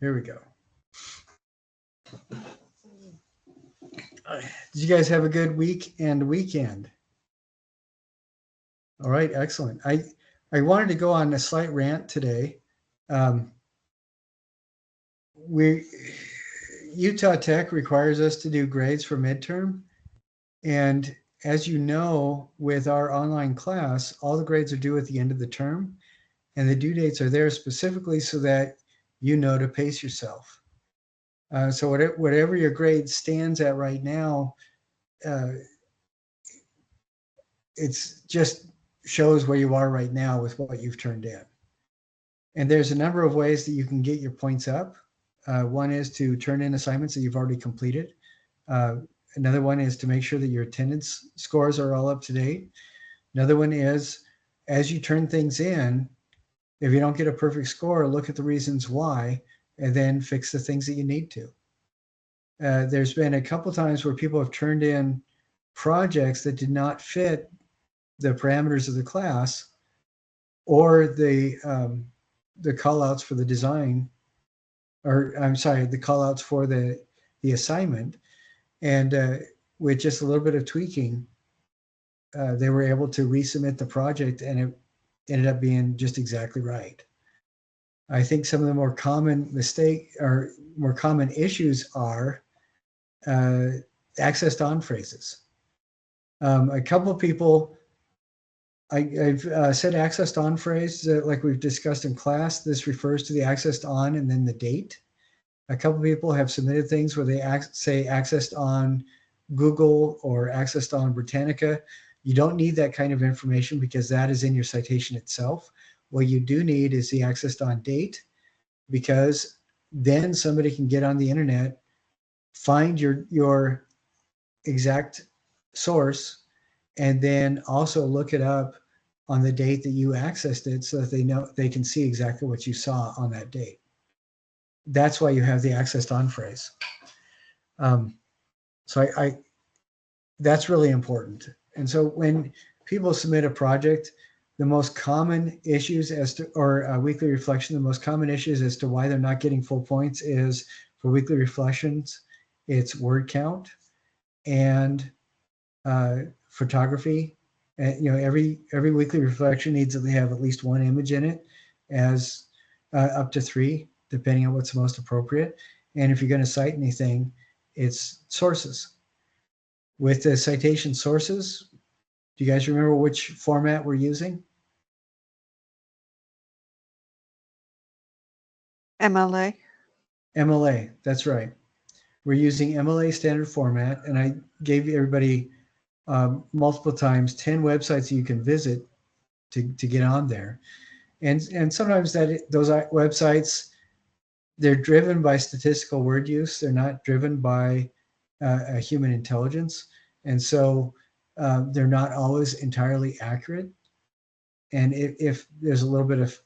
Here we go. Did you guys have a good week and weekend? All right, excellent. I wanted to go on a slight rant today. Utah Tech requires us to do grades for midterm. And as you know, with our online class, all the grades are due at the end of the term. And the due dates are there specifically so that you know to pace yourself. So whatever your grade stands at right now, it's just shows where you are right now with what you've turned in. And there's a number of ways that you can get your points up. One is to turn in assignments that you've already completed. Another one is to make sure that your attendance scores are all up to date. Another one is, as you turn things in, if you don't get a perfect score, look at the reasons why, and then fix the things that you need to. There's been a couple times where people have turned in projects that did not fit the parameters of the class or the call-outs for the design, or I'm sorry, the call-outs for the assignment. And with just a little bit of tweaking, they were able to resubmit the project, and it ended up being just exactly right. I think some of the more common more common issues are accessed on phrases. A couple of people, I've said accessed on phrase, like we've discussed in class. This refers to the accessed on and then the date. A couple of people have submitted things where they say accessed on Google or accessed on Britannica. You don't need that kind of information because that is in your citation itself. What you do need is the accessed on date, because then somebody can get on the internet, find your exact source, and then also look it up on the date that you accessed it so that they can see exactly what you saw on that date. That's why you have the accessed on phrase. So that's really important. And so when people submit a project, the most common issues or a weekly reflection, the most common issues as to why they're not getting full points is, for weekly reflections, it's word count and photography. And, every weekly reflection needs to have at least one image in it, as up to 3, depending on what's most appropriate. And if you're going to cite anything, it's sources. With the citation sources, do you guys remember which format we're using? MLA. MLA, that's right. We're using MLA standard format, and I gave everybody multiple times 10 websites you can visit to get on there. And sometimes those websites, they're driven by statistical word use. They're not driven by a human intelligence. And so they're not always entirely accurate. And if there's a little bit of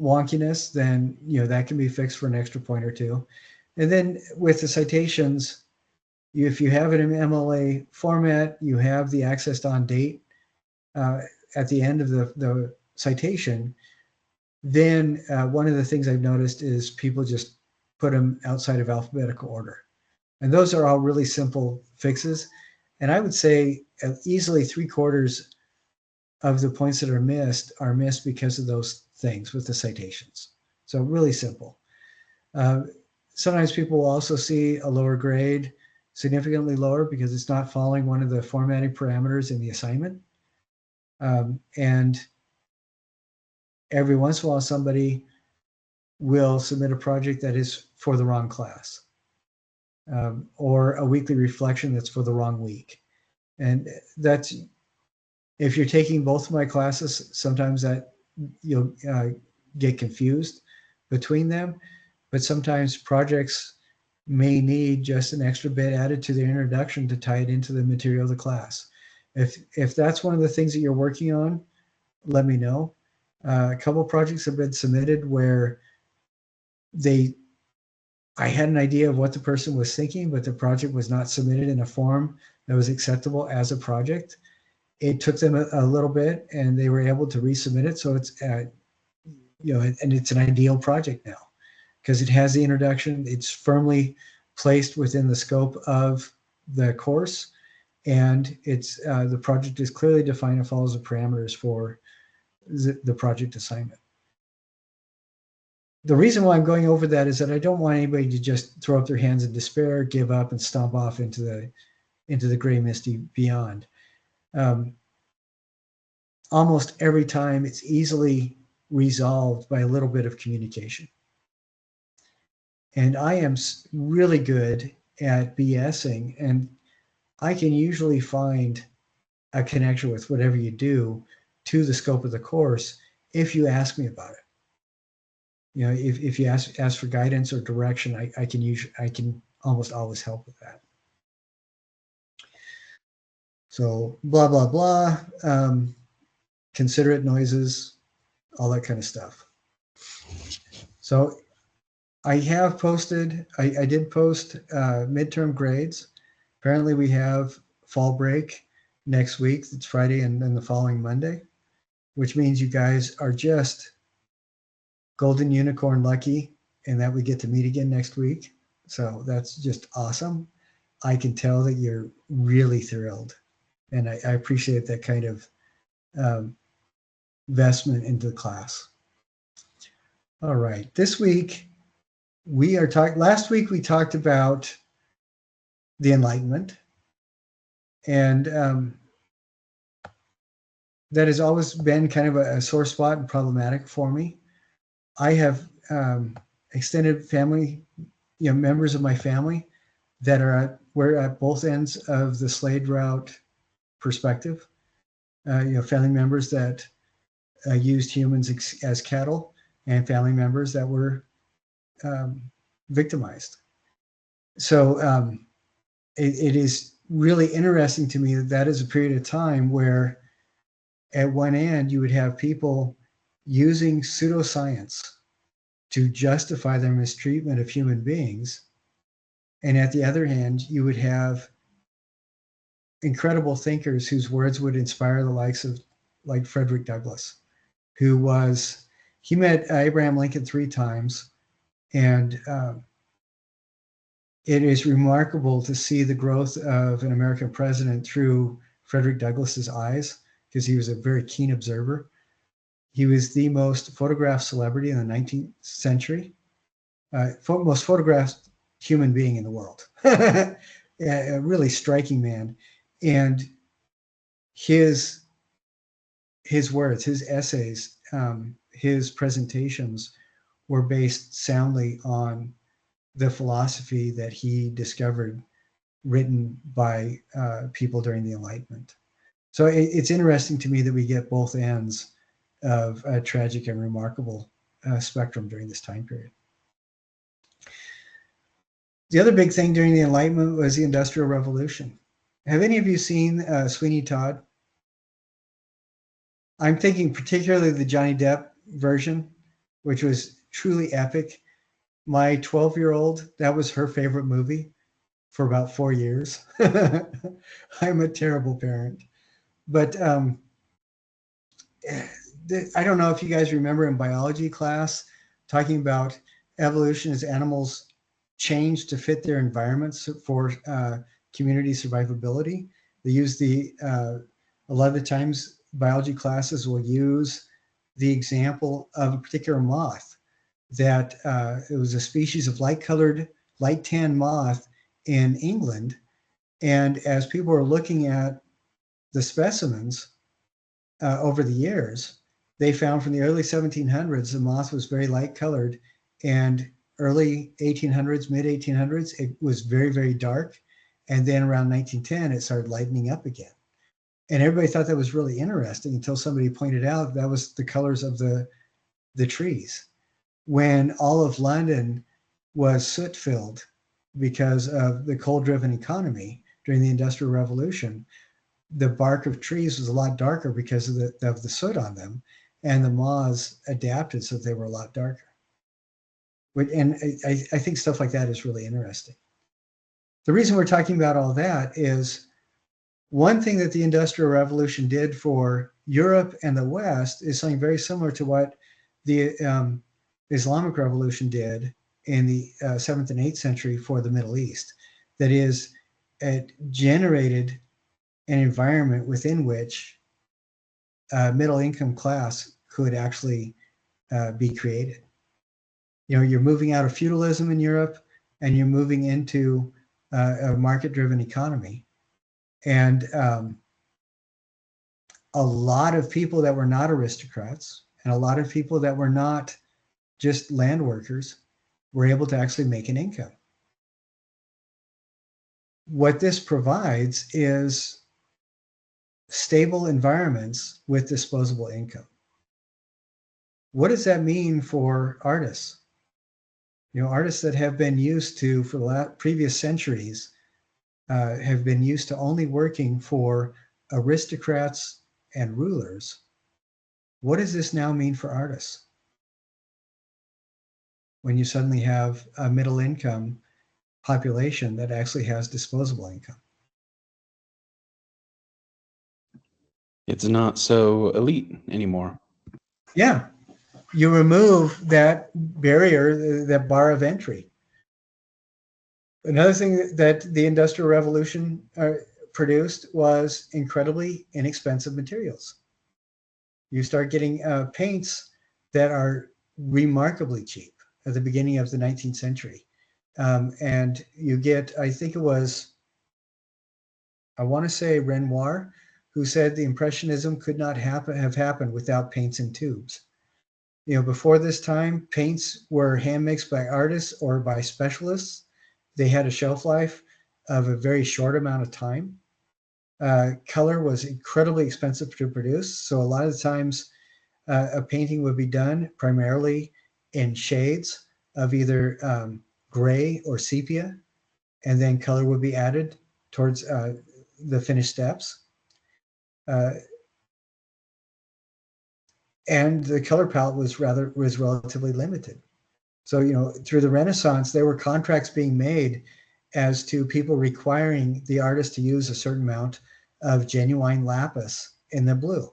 wonkiness, then that can be fixed for an extra point or two. And then with the citations, if you have it in MLA format, you have the accessed on date at the end of the citation. Then one of the things I've noticed is people just put them outside of alphabetical order. And those are all really simple fixes. And I would say easily 3/4 of the points that are missed because of those things with the citations. So really simple. Sometimes people will also see a lower grade, significantly lower, because it's not following one of the formatting parameters in the assignment. And every once in a while, somebody will submit a project that is for the wrong class, or a weekly reflection that's for the wrong week. And that's, if you're taking both of my classes, sometimes that you'll get confused between them, but sometimes projects may need just an extra bit added to their introduction to tie it into the material of the class. If that's one of the things that you're working on, let me know. A couple of projects have been submitted where I had an idea of what the person was thinking, but the project was not submitted in a form that was acceptable as a project. It took them a little bit, and they were able to resubmit it. So it's and it's an ideal project now because it has the introduction. It's firmly placed within the scope of the course, and it's the project is clearly defined and follows the parameters for the project assignment. The reason why I'm going over that is that I don't want anybody to just throw up their hands in despair, give up, and stomp off into the gray, misty beyond. Almost every time, it's easily resolved by a little bit of communication. And I am really good at BSing, and I can usually find a connection with whatever you do to the scope of the course if you ask me about it. If you ask for guidance or direction, I can almost always help with that. So blah blah blah, considerate noises, all that kind of stuff. So I have posted. I did post midterm grades. Apparently, we have fall break next week. It's Friday and then the following Monday, which means you guys are just golden unicorn lucky and that we get to meet again next week. So that's just awesome. I can tell that you're really thrilled, and I appreciate that kind of investment into the class. All right, this week we are talking. Last week we talked about the Enlightenment, and that has always been kind of a sore spot and problematic for me. I have extended family, members of my family that we're at both ends of the Slade route perspective. Family members that used humans as cattle, and family members that were victimized. So it is really interesting to me that is a period of time where at one end you would have people using pseudoscience to justify their mistreatment of human beings. And at the other hand, you would have incredible thinkers whose words would inspire the likes of like Frederick Douglass, he met Abraham Lincoln 3 times. And it is remarkable to see the growth of an American president through Frederick Douglass's eyes, because he was a very keen observer. He was the most photographed celebrity in the 19th century, most photographed human being in the world. A really striking man. And his words, his essays, his presentations were based soundly on the philosophy that he discovered, written by people during the Enlightenment. So it's interesting to me that we get both ends of a tragic and remarkable spectrum during this time period. The other big thing during the Enlightenment was the Industrial Revolution. Have any of you seen Sweeney Todd? I'm thinking particularly the Johnny Depp version, which was truly epic. My 12-year-old, that was her favorite movie for about 4 years. I'm a terrible parent. But I don't know if you guys remember in biology class talking about evolution as animals change to fit their environments for community survivability. They use a lot of the times biology classes will use the example of a particular moth that it was a species of light-colored, light-tan moth in England. And as people were looking at the specimens over the years, they found from the early 1700s, the moth was very light-colored, and early 1800s, mid-1800s, it was very, very dark. And then around 1910, it started lightening up again. And everybody thought that was really interesting until somebody pointed out that was the colors of the trees. When all of London was soot-filled because of the coal-driven economy during the Industrial Revolution, the bark of trees was a lot darker because of the soot on them, and the moths adapted so they were a lot darker. And I think stuff like that is really interesting. The reason we're talking about all that is one thing that the Industrial Revolution did for Europe and the West is something very similar to what the Islamic Revolution did in the 7th and 8th century for the Middle East. That is, it generated an environment within which a middle income class could actually be created. You know, you're moving out of feudalism in Europe and you're moving into a market-driven economy. And a lot of people that were not aristocrats and a lot of people that were not just land workers were able to actually make an income. What this provides is stable environments with disposable income. What does that mean for artists? You know, artists that have been used to, for the previous centuries, have been used to only working for aristocrats and rulers. What does this now mean for artists? When you suddenly have a middle income population that actually has disposable income. It's not so elite anymore. Yeah, you remove that barrier, that bar of entry. Another thing that the Industrial Revolution produced was incredibly inexpensive materials. You start getting paints that are remarkably cheap at the beginning of the 19th century. And you get, I think it was, I want to say Renoir, who said the Impressionism could not have happened without paints and tubes. You know, before this time, paints were hand mixed by artists or by specialists. They had a shelf life of a very short amount of time. Color was incredibly expensive to produce. So a lot of the times a painting would be done primarily in shades of either gray or sepia, and then color would be added towards the finished steps. And the color palette was relatively limited. So, you know, through the Renaissance, there were contracts being made as to people requiring the artist to use a certain amount of genuine lapis in the blue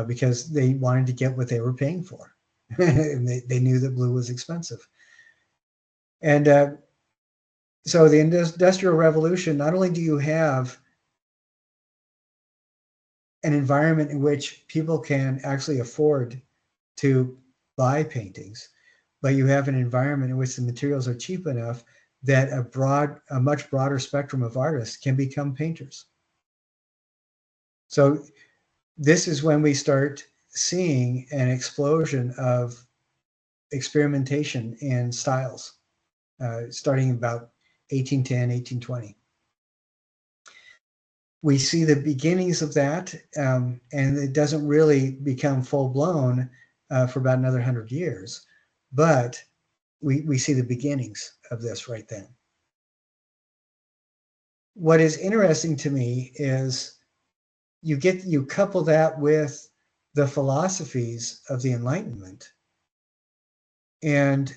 because they wanted to get what they were paying for. And they knew that blue was expensive. And so the Industrial Revolution, not only do you have an environment in which people can actually afford to buy paintings, but you have an environment in which the materials are cheap enough that a much broader spectrum of artists can become painters. So this is when we start seeing an explosion of experimentation in styles, starting about 1810, 1820. We see the beginnings of that, and it doesn't really become full-blown for about another 100 years, but we see the beginnings of this right then. What is interesting to me is you couple that with the philosophies of the Enlightenment, and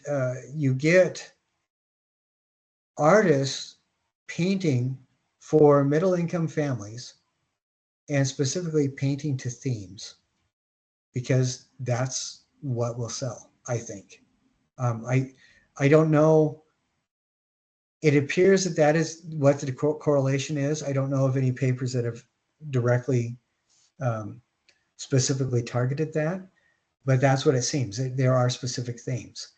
you get artists painting for middle-income families, and specifically painting to themes, because that's what will sell, I think. I don't know. It appears that is what the correlation is. I don't know of any papers that have directly specifically targeted that, but that's what it seems. There are specific themes.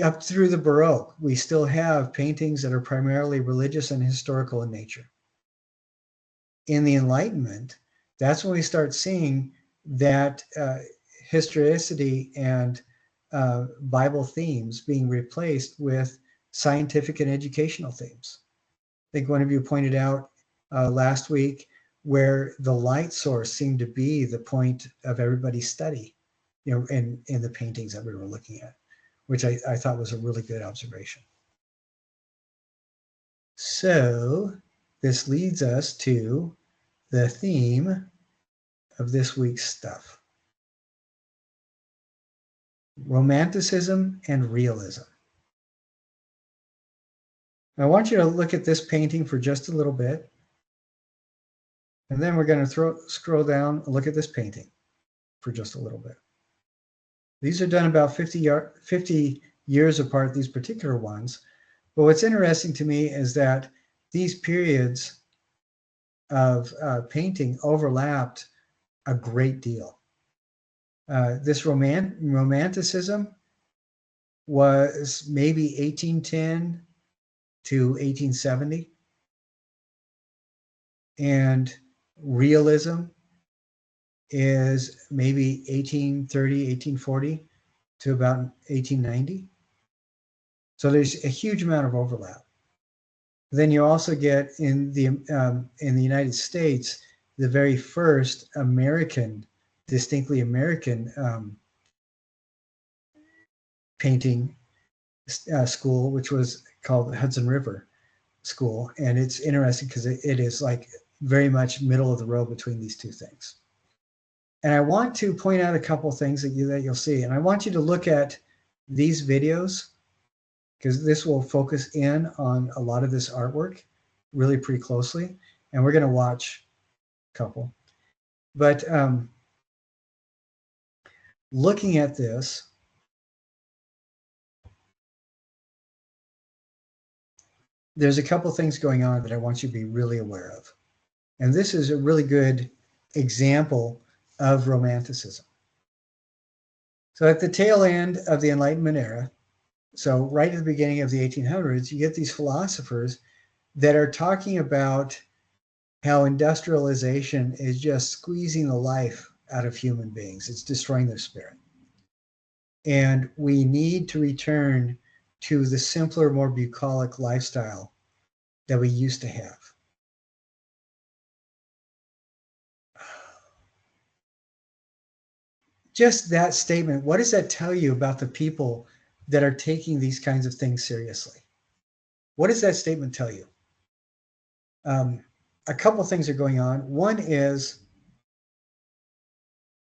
Up through the Baroque, we still have paintings that are primarily religious and historical in nature. In the Enlightenment, that's when we start seeing that historicity and Bible themes being replaced with scientific and educational themes. I think one of you pointed out last week where the light source seemed to be the point of everybody's study, you know, in the paintings that we were looking at, which I thought was a really good observation. So this leads us to the theme of this week's stuff: Romanticism and Realism. I want you to look at this painting for just a little bit, and then we're going to scroll down and look at this painting. for just a little bit. These are done about 50 years apart, these particular ones. But what's interesting to me is that these periods of painting overlapped a great deal. This Romanticism was maybe 1810 to 1870. And realism is maybe 1830, 1840 to about 1890. So there's a huge amount of overlap. Then you also get in the United States, the very first American, distinctly American painting school, which was called Hudson River School. And it's interesting because it is like very much middle of the road between these two things. And I want to point out a couple things that you'll see. And I want you to look at these videos because this will focus in on a lot of this artwork really pretty closely. And we're going to watch a couple. But looking at this, there's a couple things going on that I want you to be really aware of. And this is a really good example of Romanticism. So at the tail end of the Enlightenment era, so right at the beginning of the 1800s, you get these philosophers that are talking about how industrialization is just squeezing the life out of human beings. It's destroying their spirit. And we need to return to the simpler, more bucolic lifestyle that we used to have. Just that statement, what does that tell you about the people that are taking these kinds of things seriously? What does that statement tell you? A couple things are going on. One is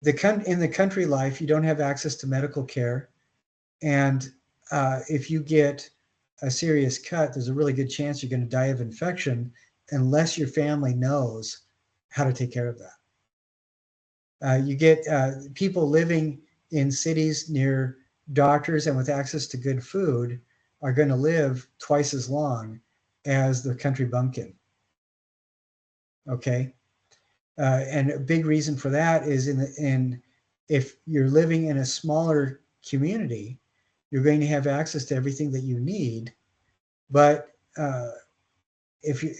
in the country life, you don't have access to medical care. And if you get a serious cut, there's a really good chance you're going to die of infection unless your family knows how to take care of that. You get people living in cities near doctors and with access to good food are going to live twice as long as the country bumpkin. Okay. And a big reason for that is if you're living in a smaller community, you're going to have access to everything that you need. But if you,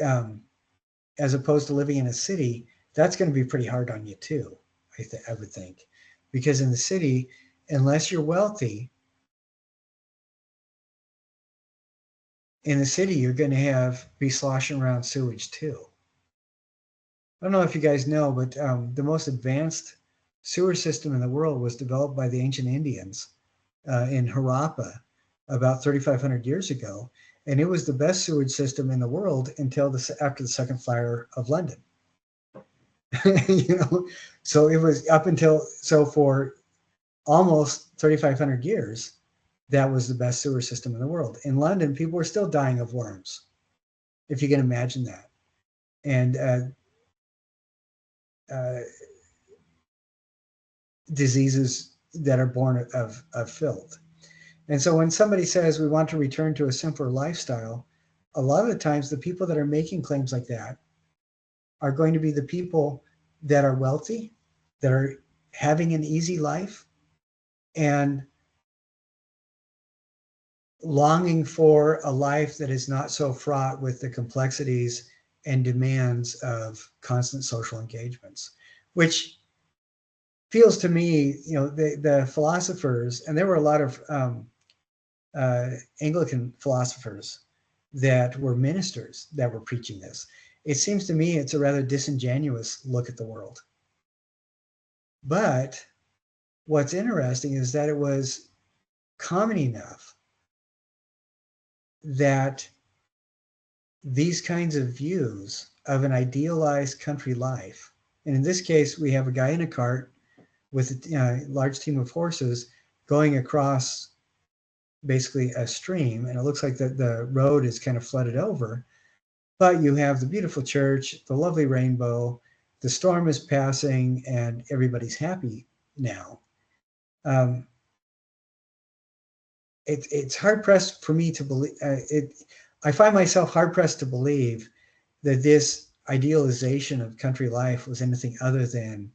as opposed to living in a city, that's going to be pretty hard on you too, I would think. Because in the city, unless you're wealthy, in the city, you're going to be sloshing around sewage too. I don't know if you guys know, but the most advanced sewer system in the world was developed by the ancient Indians in Harappa about 3,500 years ago. And it was the best sewage system in the world until after the Second Fire of London. So it was for almost 3,500 years, that was the best sewer system in the world. In London, people were still dying of worms, if you can imagine that. And diseases that are born of filth. And so when somebody says we want to return to a simpler lifestyle, a lot of the times the people that are making claims like that are going to be the people that are wealthy, that are having an easy life, and longing for a life that is not so fraught with the complexities and demands of constant social engagements, which feels to me, the philosophers, and there were a lot of Anglican philosophers that were ministers that were preaching this. It seems to me it's a rather disingenuous look at the world. But what's interesting is that it was common enough that these kinds of views of an idealized country life, and in this case, we have a guy in a cart with a large team of horses going across basically a stream, and it looks like the road is kind of flooded over, but you have the beautiful church, the lovely rainbow, the storm is passing, and everybody's happy now. Um, it's hard pressed for me to believe it. I find myself hard pressed to believe that this idealization of country life was anything other than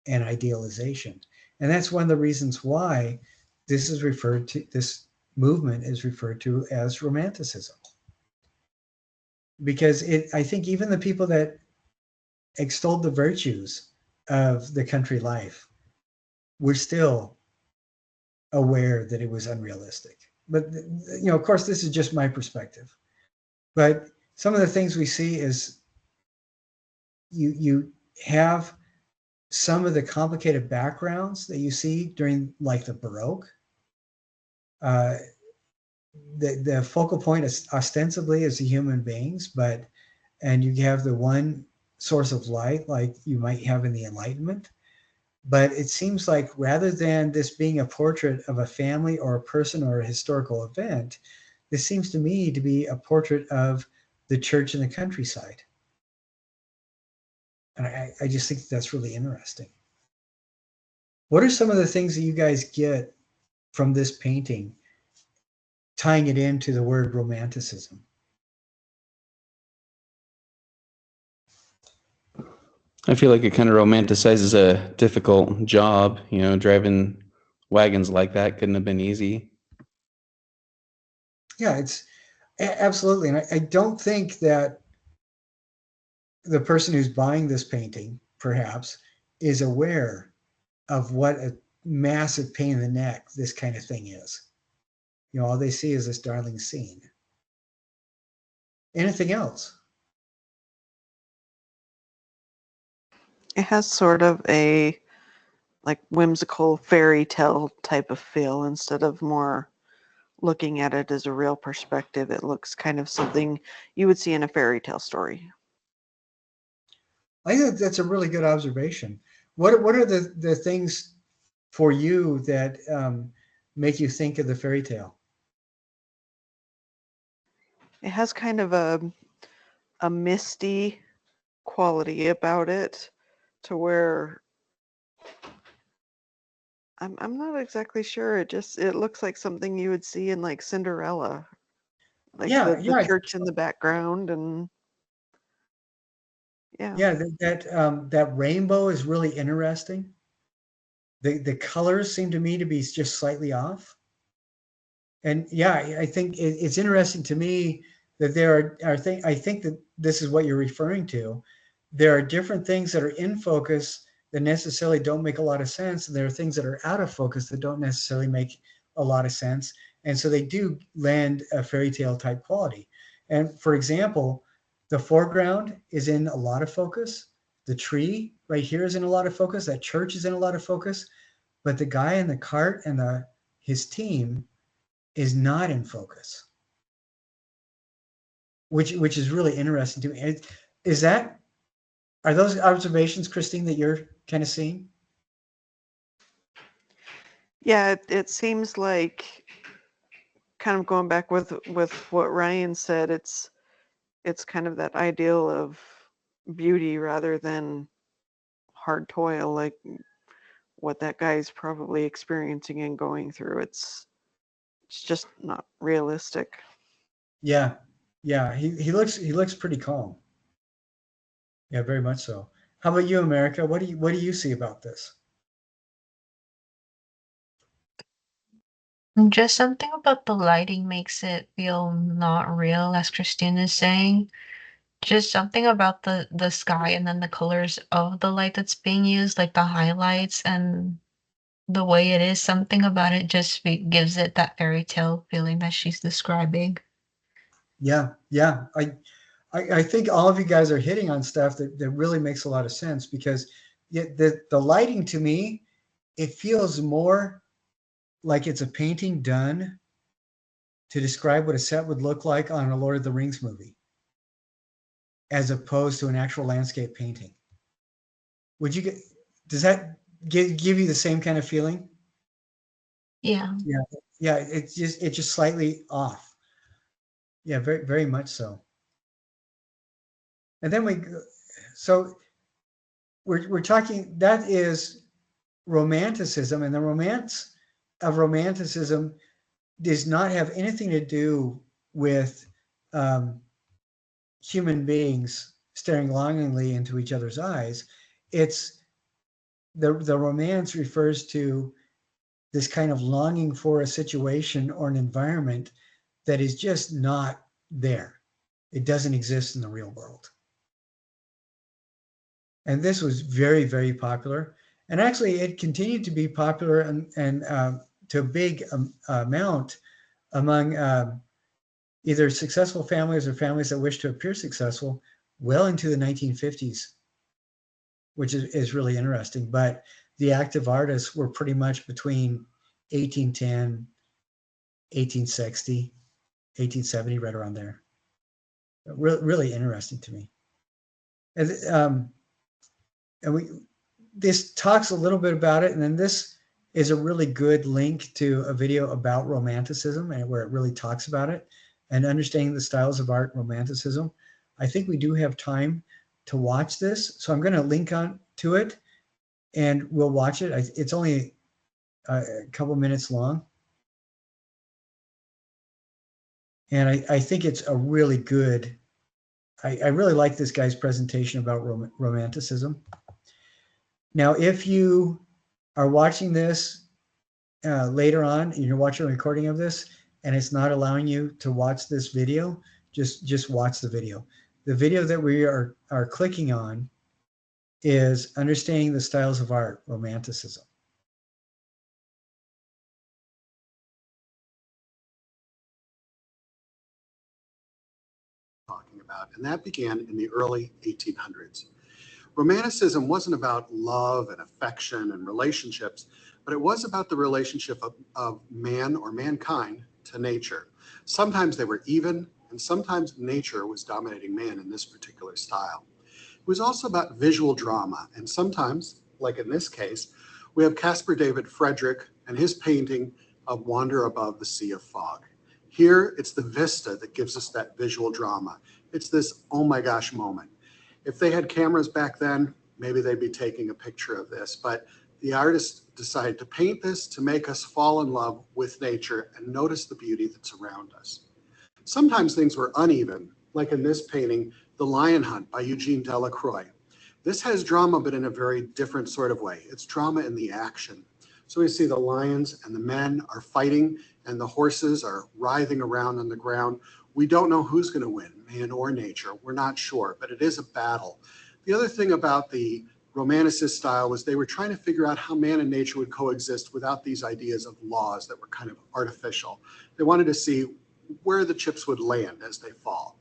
an idealization. And that's one of the reasons why this movement is referred to as Romanticism. Because I think even the people that extolled the virtues of the country life were still aware that it was unrealistic. But of course, this is just my perspective. But some of the things we see is you have some of the complicated backgrounds that you see during like the Baroque. Uh, the focal point is ostensibly is the human beings, and you have the one source of light like you might have in the Enlightenment. But it seems like rather than this being a portrait of a family or a person or a historical event, this seems to me to be a portrait of the church in the countryside. And I just think that's really interesting. What are some of the things that you guys get from this painting, tying it into the word romanticism? I feel like it kind of romanticizes a difficult job. Driving wagons like that couldn't have been easy. Yeah, it's absolutely. And I don't think that the person who's buying this painting, perhaps, is aware of what a massive pain in the neck this kind of thing is. All they see is this darling scene. Anything else? It has sort of a like whimsical fairy tale type of feel instead of more looking at it as a real perspective. It looks kind of something you would see in a fairy tale story. I think that's a really good observation. What are the things for you that make you think of the fairy tale? It has kind of a misty quality about it to where I'm not exactly sure. It looks like something you would see in like Cinderella, like Yeah, the yeah, church in the background, and yeah. yeah. That rainbow is really interesting. The colors seem to me to be just slightly off. And yeah, I think it's interesting to me that there are things. I think that this is what you're referring to. There are different things that are in focus that necessarily don't make a lot of sense, and there are things that are out of focus that don't necessarily make a lot of sense. And so they do lend a fairy tale type quality. And for example, the foreground is in a lot of focus. The tree right here is in a lot of focus. That church is in a lot of focus. But the guy in the cart and his team is not in focus, which is really interesting to me. Is that Are those observations, Christine, that you're kind of seeing? Yeah, it seems like kind of going back with what Ryan said, it's kind of that ideal of beauty rather than hard toil, like what that guy's probably experiencing and going through. It's just not realistic. Yeah, yeah. He looks pretty calm. Yeah, very much so. How about you, America? What do you see about this? Just something about the lighting makes it feel not real, as Christine is saying. Just something about the sky and then the colors of the light that's being used, like the highlights and the way it is. Something about it just gives it that fairy tale feeling that she's describing. Yeah, yeah. I think all of you guys are hitting on stuff that really makes a lot of sense because the lighting to me, it feels more like it's a painting done to describe what a set would look like on a Lord of the Rings movie, as opposed to an actual landscape painting. Would you get? Does that give you the same kind of feeling? Yeah. Yeah, yeah. It's just slightly off. Yeah, very very much so. And then so we're talking. That is Romanticism, and the romance of Romanticism does not have anything to do with human beings staring longingly into each other's eyes. It's the romance refers to this kind of longing for a situation or an environment that is just not there. It doesn't exist in the real world. And this was very, very popular. And actually, it continued to be popular and to a big amount among either successful families or families that wish to appear successful well into the 1950s, which is really interesting. But the active artists were pretty much between 1810, 1860, 1870, right around there. Really interesting to me. And this talks a little bit about it, and then this is a really good link to a video about Romanticism and where it really talks about it and understanding the styles of art, Romanticism. I think we do have time to watch this, so I'm going to link on to it, and we'll watch it. It's only a couple minutes long, and I think it's a really good. I really like this guy's presentation about Romanticism. Now, if you are watching this later on and you're watching a recording of this and it's not allowing you to watch this video, just watch the video. The video that we are clicking on is Understanding the Styles of Art, Romanticism. Talking about, and that began in the early 1800s. Romanticism wasn't about love and affection and relationships, but it was about the relationship of man or mankind to nature. Sometimes they were even, and sometimes nature was dominating man in this particular style. It was also about visual drama, and sometimes, like in this case, we have Caspar David Friedrich and his painting of Wander Above the Sea of Fog. Here, it's the vista that gives us that visual drama. It's this oh my gosh moment. If they had cameras back then, maybe they'd be taking a picture of this, but the artist decided to paint this to make us fall in love with nature and notice the beauty that's around us. Sometimes things were uneven, like in this painting, The Lion Hunt by Eugene Delacroix. This has drama, but in a very different sort of way. It's drama in the action. So we see the lions and the men are fighting and the horses are writhing around on the ground. We don't know who's going to win, man or nature. We're not sure, but it is a battle. The other thing about the Romanticist style was they were trying to figure out how man and nature would coexist without these ideas of laws that were kind of artificial. They wanted to see where the chips would land as they fall.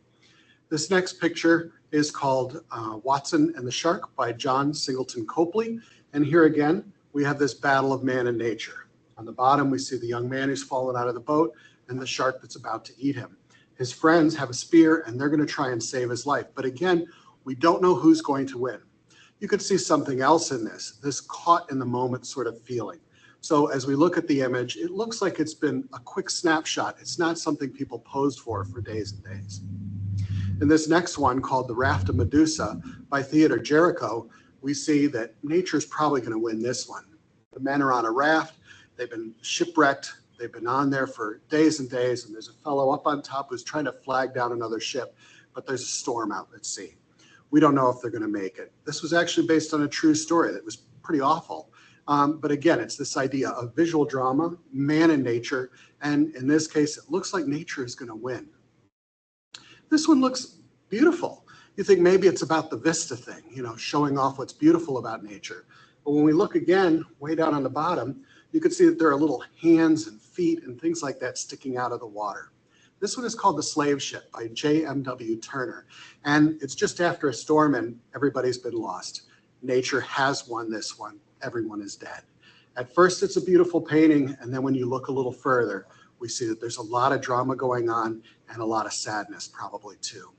This next picture is called Watson and the Shark by John Singleton Copley. And here again, we have this battle of man and nature. On the bottom, we see the young man who's fallen out of the boat and the shark that's about to eat him. His friends have a spear and they're going to try and save his life. But again, we don't know who's going to win. You could see something else in this caught in the moment sort of feeling. So as we look at the image, it looks like it's been a quick snapshot. It's not something people posed for days and days. In this next one, called The Raft of Medusa by Theodore Jericho, we see that nature's probably going to win this one. The men are on a raft. They've been shipwrecked. They've been on there for days and days, and there's a fellow up on top who's trying to flag down another ship, but there's a storm out at sea. We don't know if they're going to make it. This was actually based on a true story that was pretty awful. But again, it's this idea of visual drama, man and nature, and in this case, it looks like nature is going to win. This one looks beautiful. You think maybe it's about the vista thing, showing off what's beautiful about nature. But when we look again, way down on the bottom, you can see that there are little hands and feet and things like that sticking out of the water. This one is called The Slave Ship by J.M.W. Turner. And it's just after a storm and everybody's been lost. Nature has won this one. Everyone is dead. At first, it's a beautiful painting. And then when you look a little further, we see that there's a lot of drama going on and a lot of sadness probably too.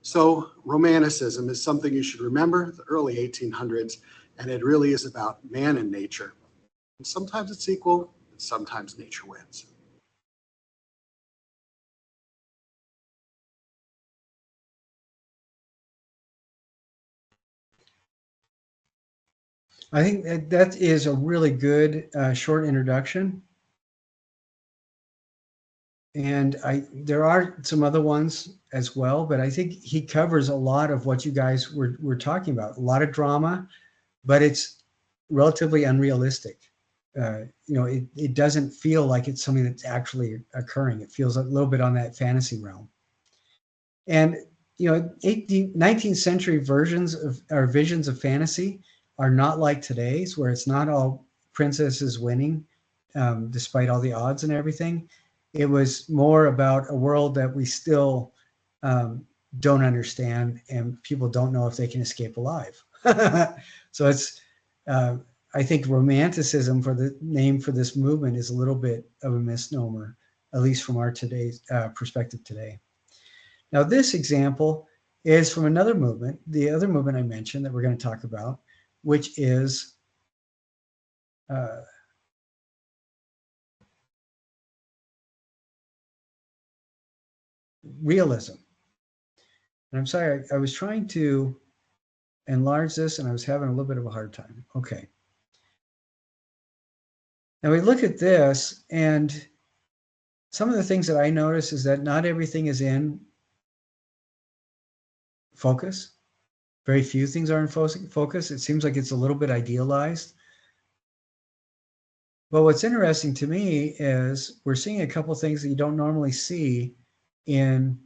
So Romanticism is something you should remember, the early 1800s, and it really is about man and nature. And sometimes it's equal, and sometimes nature wins. I think that is a really good short introduction. And there are some other ones as well, but I think he covers a lot of what you guys were talking about. A lot of drama, but it's relatively unrealistic. It doesn't feel like it's something that's actually occurring. It feels a little bit on that fantasy realm. And 19th century versions of or visions of fantasy are not like today's, where it's not all princesses winning, despite all the odds and everything. It was more about a world that we still don't understand, and people don't know if they can escape alive. So it's, I think Romanticism, for the name for this movement, is a little bit of a misnomer, at least from our today's perspective today. Now, this example is from another movement, the other movement I mentioned that we're going to talk about, which is realism. And I'm sorry, I was trying to enlarge this and I was having a little bit of a hard time. Okay. Now we look at this, and some of the things that I notice is that not everything is in focus. Very few things are in focus. It seems like it's a little bit idealized. But what's interesting to me is we're seeing a couple of things that you don't normally see in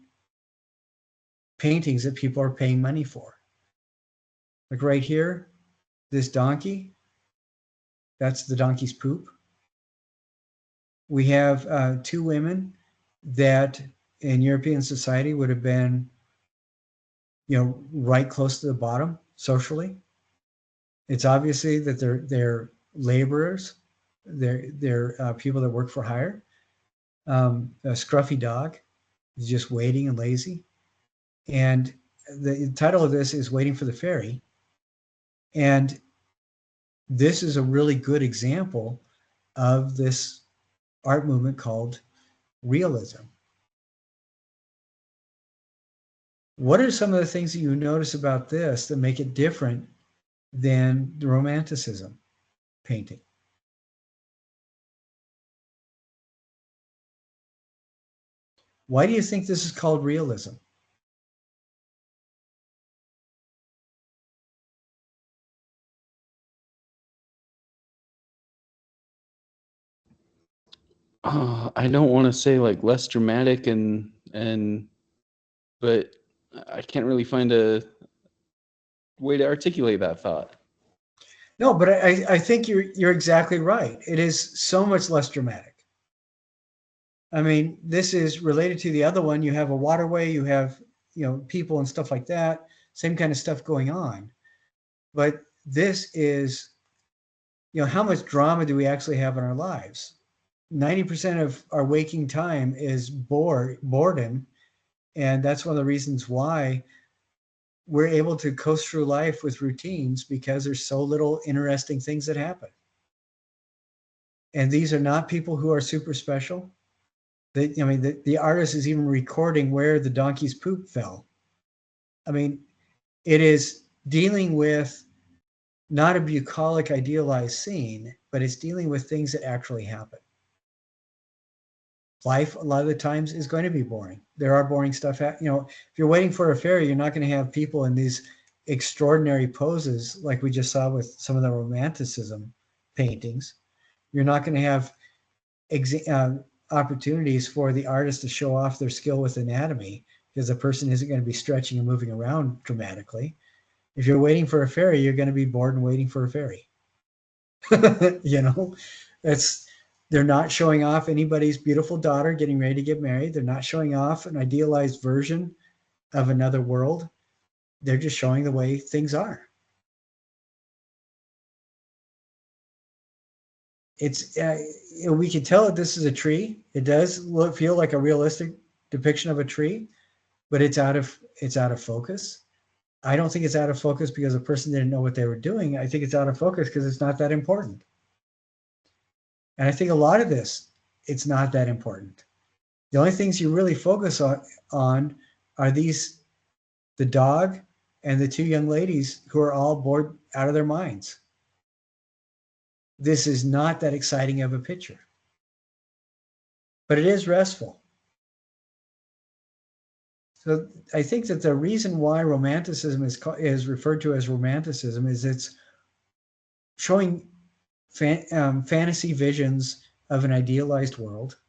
paintings that people are paying money for. Like right here, this donkey, that's the donkey's poop. We have two women that in European society would have been, right close to the bottom socially. It's obviously that they're laborers. They're people that work for hire. A scruffy dog is just waiting and lazy. And the title of this is Waiting for the Ferry. And this is a really good example of this art movement called realism. What are some of the things that you notice about this that make it different than the Romanticism painting? Why do you think this is called realism? I don't want to say like less dramatic but I can't really find a way to articulate that thought. No, but I think you're exactly right. It is so much less dramatic. I mean, this is related to the other one. You have a waterway, you have, people and stuff like that, same kind of stuff going on. But this is, how much drama do we actually have in our lives? 90% of our waking time is boredom. And that's one of the reasons why we're able to coast through life with routines, because there's so little interesting things that happen. And these are not people who are super special. The artist is even recording where the donkey's poop fell. I mean, it is dealing with not a bucolic, idealized scene, but it's dealing with things that actually happen. Life, a lot of the times, is going to be boring. There are boring stuff. If you're waiting for a ferry, you're not going to have people in these extraordinary poses like we just saw with some of the Romanticism paintings. You're not going to have opportunities for the artist to show off their skill with anatomy, because the person isn't going to be stretching and moving around dramatically. If you're waiting for a ferry, you're going to be bored and waiting for a ferry. They're not showing off anybody's beautiful daughter getting ready to get married. They're not showing off an idealized version of another world. They're just showing the way things are. It's we can tell that this is a tree. It does feel like a realistic depiction of a tree, but it's out of focus. I don't think it's out of focus because the person didn't know what they were doing. I think it's out of focus because it's not that important. And I think a lot of this, it's not that important. The only things you really focus on are the dog and the two young ladies who are all bored out of their minds. this is not that exciting of a picture. But it is restful. So I think that the reason why Romanticism is referred to as Romanticism is it's showing fantasy visions of an idealized world.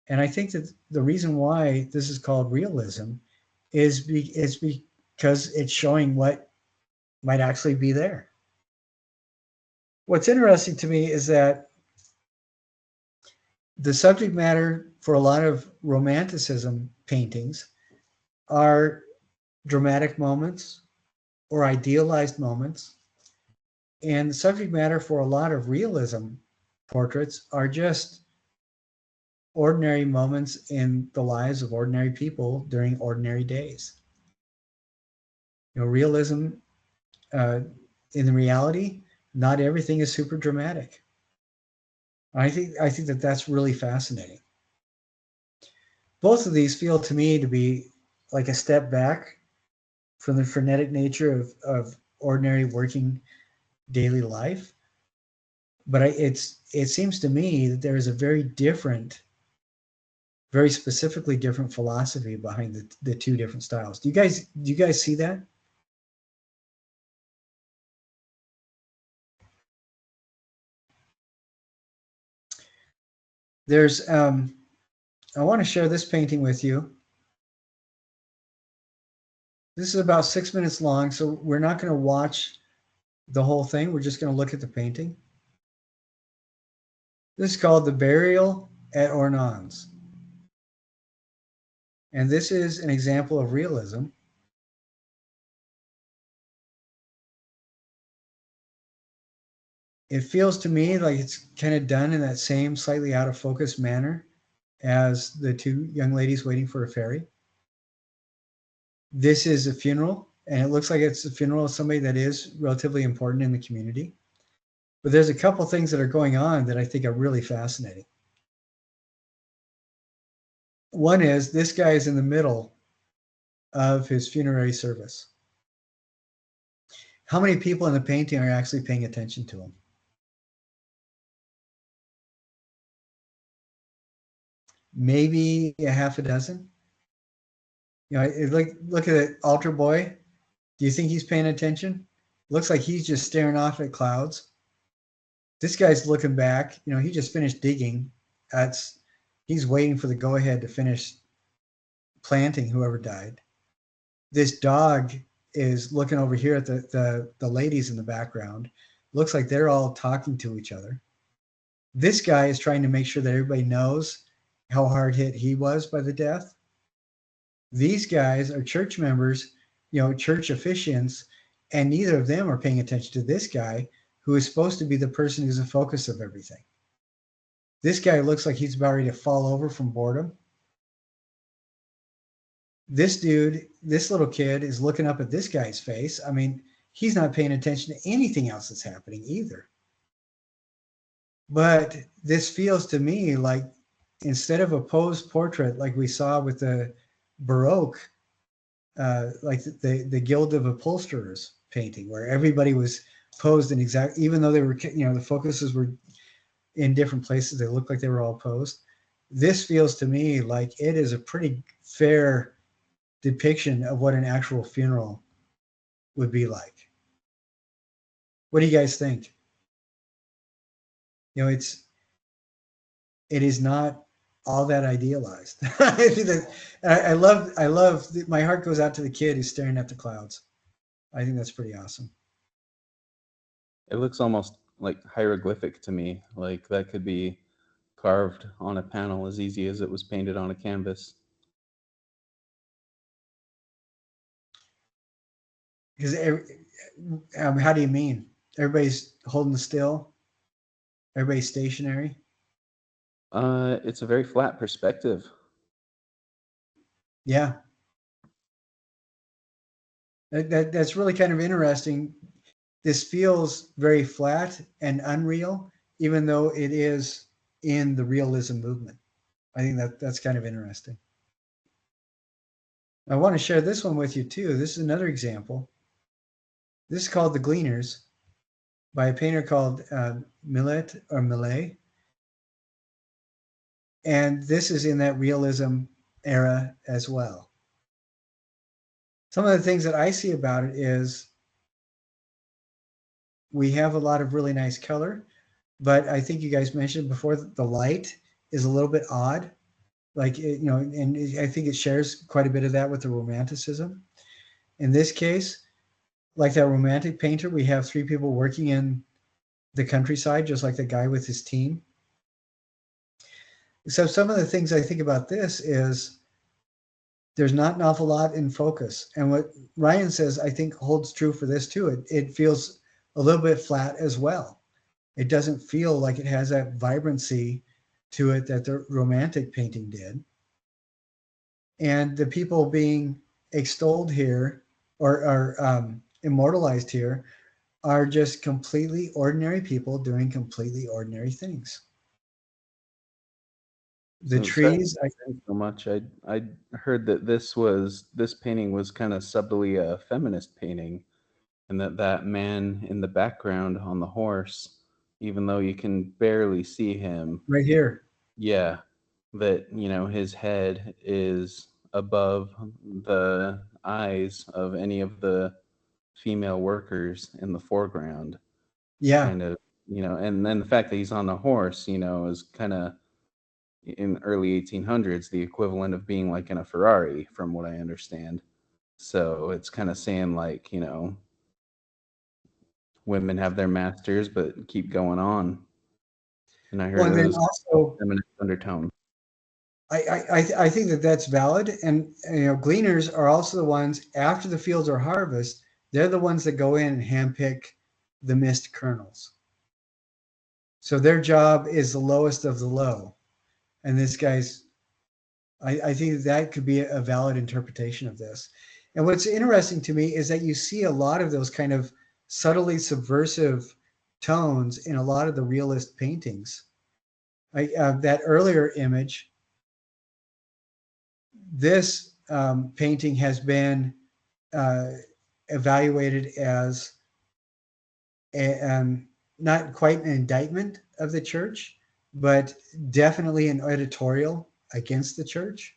And I think that the reason why this is called realism is because it's showing what might actually be there. What's interesting to me is that the subject matter for a lot of Romanticism paintings are dramatic moments or idealized moments. And the subject matter for a lot of realism portraits are just ordinary moments in the lives of ordinary people during ordinary days. You know, realism, in the reality, not everything is super dramatic. I think that that's really fascinating. Both of these feel to me to be like a step back from the frenetic nature of ordinary working daily life. But it seems to me that there is a very different, very specifically different philosophy behind the two different styles. Do you guys see that? There's I want to share this painting with you. This is about 6 minutes long, so we're not going to watch the whole thing. We're just going to look at the painting. This is called The Burial at Ornans. And this is an example of realism. It feels to me like it's kind of done in that same slightly out of focus manner as the two young ladies waiting for a ferry. This is a funeral, and it looks like it's a funeral of somebody that is relatively important in the community. But there's a couple things that are going on that I think are really fascinating. One is this guy is in the middle of his funerary service. How many people in the painting are actually paying attention to him? Maybe a half a dozen. You know, look at the altar boy. Do you think he's paying attention? Looks like he's just staring off at clouds. This guy's looking back. You know, he just finished digging. He's waiting for the go-ahead to finish planting whoever died. This dog is looking over here at the ladies in the background. Looks like they're all talking to each other. This guy is trying to make sure that everybody knows how hard hit he was by the death. These guys are church members, you know, church officiants, and neither of them are paying attention to this guy who is supposed to be the person who's the focus of everything. This guy looks like he's about ready to fall over from boredom. This dude, this little kid is looking up at this guy's face. I mean, he's not paying attention to anything else that's happening either. But this feels to me like instead of a posed portrait like we saw with the Baroque, like the Guild of Upholsterers painting, where everybody was posed in exact, even though they were, you know, the focuses were in different places, they looked like they were all posed. This feels to me like it is a pretty fair depiction of what an actual funeral would be like. What do you guys think? You know, it is not all that idealized. I think that I love my heart goes out to the kid who's staring at the clouds. I think that's pretty awesome. It looks almost like hieroglyphic to me. Like that could be carved on a panel as easy as it was painted on a canvas. Because how do you mean? Everybody's holding still? Everybody's stationary? It's a very flat perspective. Yeah. That's really kind of interesting. This feels very flat and unreal, even though it is in the realism movement. I think that's kind of interesting. I want to share this one with you too. This is another example. This is called The Gleaners. by a painter called Millet or Millet. And this is in that realism era as well. Some of the things that I see about it is we have a lot of really nice color, but I think you guys mentioned before that the light is a little bit odd. Like, you know, and I think it shares quite a bit of that with the Romanticism. In this case, like that romantic painter, we have three people working in the countryside, just like the guy with his team. So some of the things I think about this is there's not an awful lot in focus. And what Ryan says, I think holds true for this too. It feels a little bit flat as well. It doesn't feel like it has that vibrancy to it that the romantic painting did. And the people being extolled here or immortalized here are just completely ordinary people doing completely ordinary things. The So it's that trees, so much. I heard that this painting was kind of subtly a feminist painting, and that man in the background on the horse, even though you can barely see him, right here. yeah, that his head is above the eyes of any of the female workers in the foreground, Yeah. kind of, and then the fact that he's on a horse, is kind of in early 1800s the equivalent of being like in a Ferrari, from what I understand. So it's kind of saying like, women have their masters but keep going on. And I heard Well, and it then was also, feminist undertone. I think that that's valid. And, you know, gleaners are also the ones after the fields are harvested, they're the ones that go in and handpick the missed kernels. So their job is the lowest of the low. And this guy's, I think that could be a valid interpretation of this. And what's interesting to me is that you see a lot of those kind of subtly subversive tones in a lot of the realist paintings. That earlier image, this painting has been uh, evaluated as not quite an indictment of the church, but definitely an editorial against the church.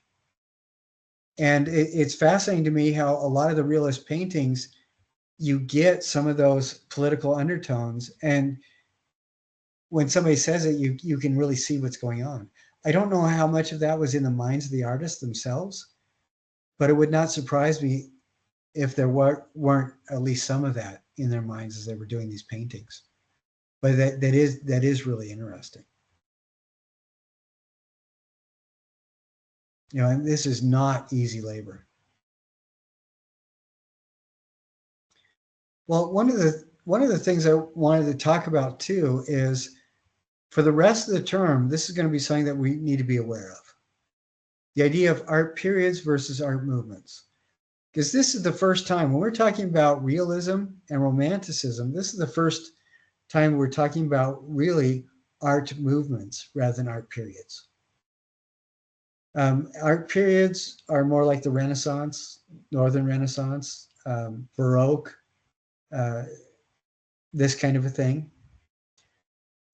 And it's fascinating to me how a lot of the realist paintings, you get some of those political undertones. And when somebody says it, you can really see what's going on. I don't know how much of that was in the minds of the artists themselves, but it would not surprise me if there weren't at least some of that in their minds as they were doing these paintings. But that is really interesting. You know, and this is not easy labor. Well, one of the things I wanted to talk about too is for the rest of the term, this is going to be something that we need to be aware of. The idea of art periods versus art movements. Because this is the first time when we're talking about realism and romanticism, this is the first time we're talking about really art movements rather than art periods. Art periods are more like the Renaissance, Northern Renaissance, Baroque, uh, this kind of a thing.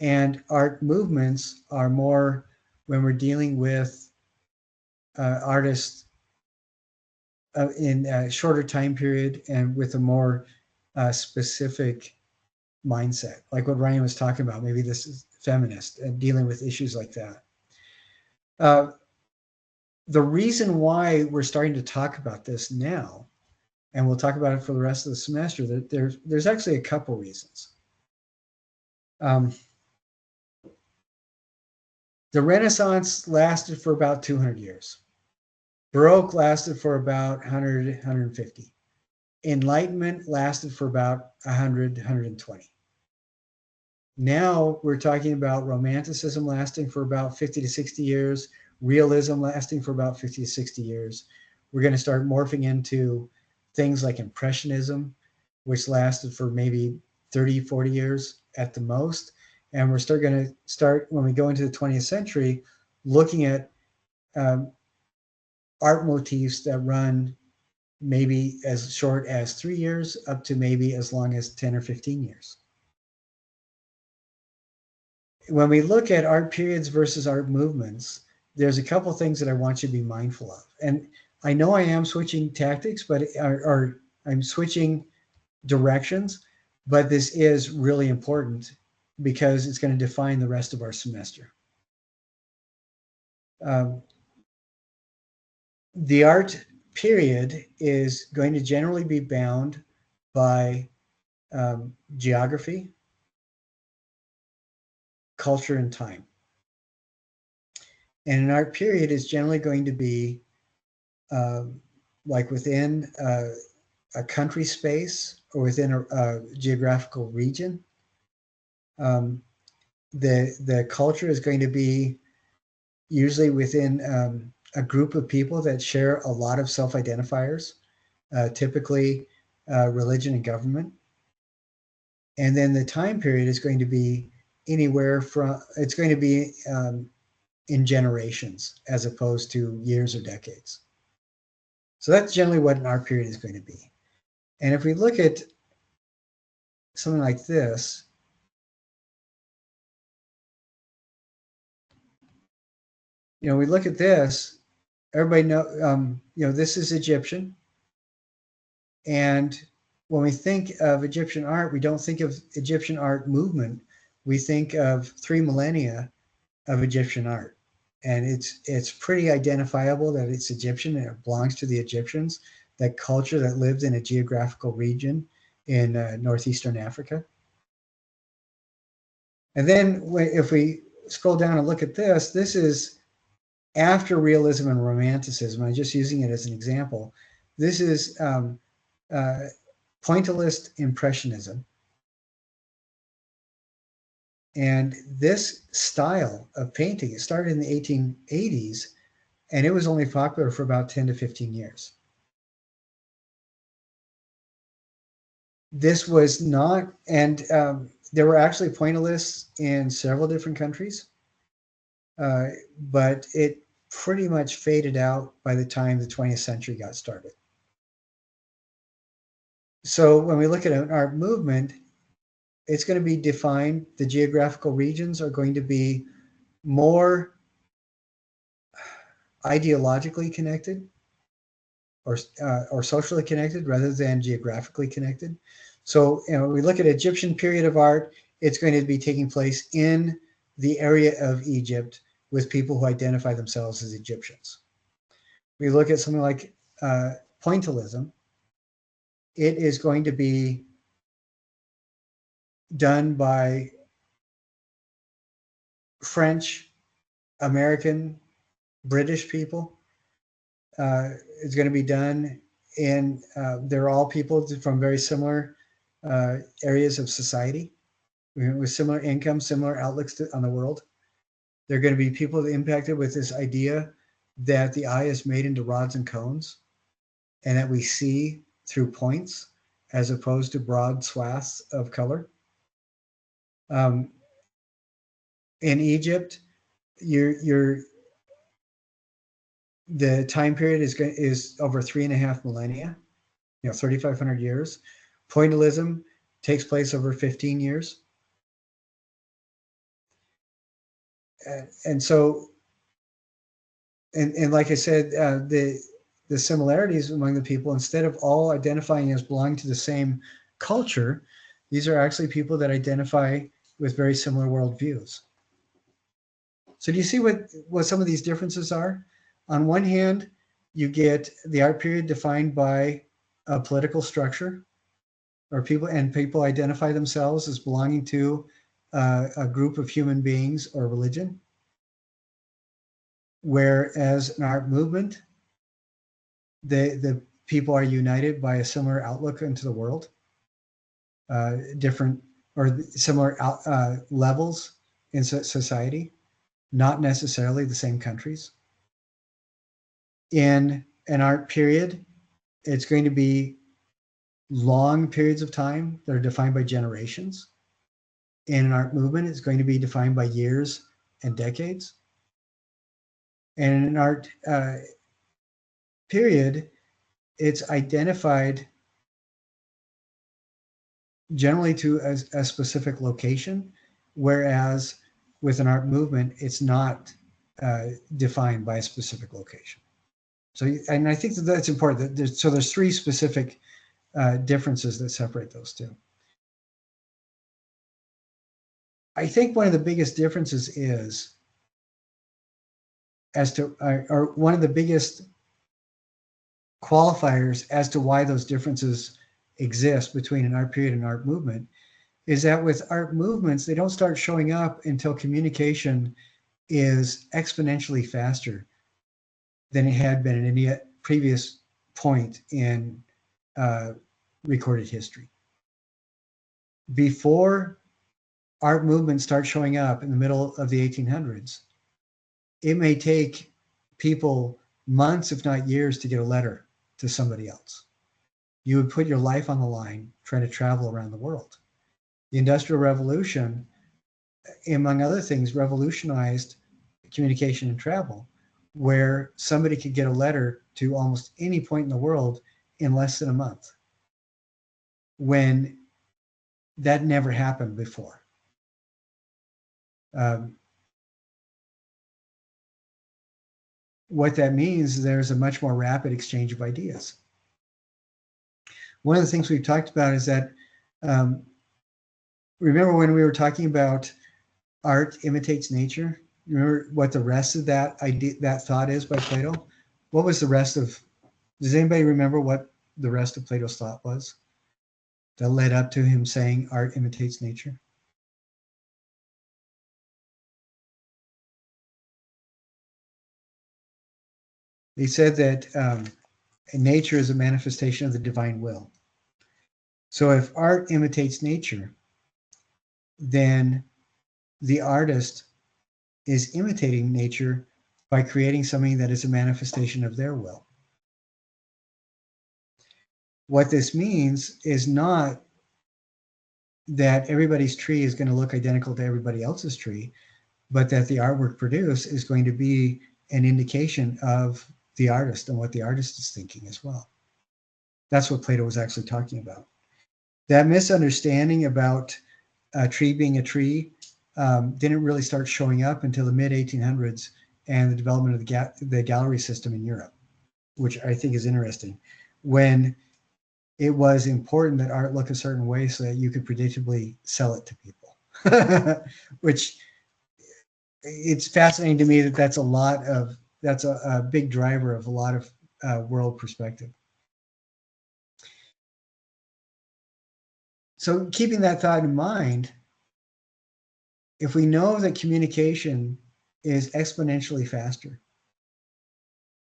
And art movements are more when we're dealing with artists in a shorter time period and with a more specific mindset, like what Ryan was talking about. Maybe this is feminist and dealing with issues like that. The reason why we're starting to talk about this now, and we'll talk about it for the rest of the semester, that there's actually a couple reasons. The Renaissance lasted for about 200 years. Baroque lasted for about 100, 150. Enlightenment lasted for about 100, 120. Now we're talking about Romanticism lasting for about 50 to 60 years, realism lasting for about 50 to 60 years. We're going to start morphing into things like Impressionism, which lasted for maybe 30, 40 years at the most. And we're still going to start, when we go into the 20th century, looking at art motifs that run maybe as short as 3 years up to maybe as long as 10 or 15 years. when we look at art periods versus art movements, there's a couple things that I want you to be mindful of. And I know I am switching tactics, but or I'm switching directions, but this is really important because it's going to define the rest of our semester. The art period is going to generally be bound by geography, culture, and time. And an art period is generally going to be like within a country space or within a geographical region. The culture is going to be usually within a group of people that share a lot of self-identifiers, typically religion and government. And then the time period is going to be anywhere from, it's going to be in generations as opposed to years or decades. So that's generally what an art period is going to be. And if we look at something like this, we look at this, everybody know, this is Egyptian. And when we think of Egyptian art, we don't think of Egyptian art movement. We think of 3 millennia of Egyptian art. And it's pretty identifiable that it's Egyptian and it belongs to the Egyptians, that culture that lived in a geographical region in northeastern Africa. And then if we scroll down and look at this, this is after realism and romanticism. I'm just using it as an example. This is pointillist impressionism. And this style of painting, it started in the 1880s, and it was only popular for about 10 to 15 years. This was not, and there were actually pointillists in several different countries, but it pretty much faded out by the time the 20th century got started. So when we look at an art movement, it's going to be defined, the geographical regions are going to be more ideologically connected or socially connected rather than geographically connected. So we look at Egyptian period of art, it's going to be taking place in the area of Egypt with people who identify themselves as Egyptians. We look at something like pointillism, it is going to be done by French, American, British people. It's going to be done in, they're all people from very similar areas of society with similar income, similar outlooks on the world. They're going to be people impacted with this idea that the eye is made into rods and cones and that we see through points as opposed to broad swaths of color. In Egypt, the time period is over 3.5 millennia, 3,500 years. Pointillism takes place over 15 years. And so, and like I said, the similarities among the people, instead of all identifying as belonging to the same culture, these are actually people that identify with very similar worldviews. So do you see what some of these differences are? On one hand, you get the art period defined by a political structure, or people identify themselves as belonging to a group of human beings or religion. Whereas an art movement, the people are united by a similar outlook into the world, different or similar levels in society, not necessarily the same countries. In an art period, it's going to be long periods of time that are defined by generations. In an art movement, it's going to be defined by years and decades. And in an art period, it's identified generally to a specific location, whereas with an art movement, it's not defined by a specific location. So, and I think that that's important. So there's three specific differences that separate those two. I think one of the biggest differences is as to, or one of the biggest qualifiers as to why those differences exist between an art period and art movement is that with art movements, they don't start showing up until communication is exponentially faster than it had been at any previous point in recorded history. Before art movements start showing up in the middle of the 1800s, it may take people months, if not years, to get a letter to somebody else. You would put your life on the line trying to travel around the world. The Industrial Revolution, among other things, revolutionized communication and travel, where somebody could get a letter to almost any point in the world in less than a month, when that never happened before. What that means is there's a much more rapid exchange of ideas. One of the things we've talked about is that, remember when we were talking about art imitates nature? Remember what the rest of that idea, that thought is by Plato? What was the rest of, does anybody remember what the rest of Plato's thought was that led up to him saying art imitates nature? He said that nature is a manifestation of the divine will. So if art imitates nature, then the artist is imitating nature by creating something that is a manifestation of their will. What this means is not that everybody's tree is going to look identical to everybody else's tree, but that the artwork produced is going to be an indication of the artist and what the artist is thinking as well. That's what Plato was actually talking about. That misunderstanding about a tree being a tree didn't really start showing up until the mid-1800s and the development of the gallery system in Europe, which I think is interesting. When it was important that art look a certain way so that you could predictably sell it to people, which it's fascinating to me that that's a big driver of a lot of world perspective. So keeping that thought in mind, if we know that communication is exponentially faster,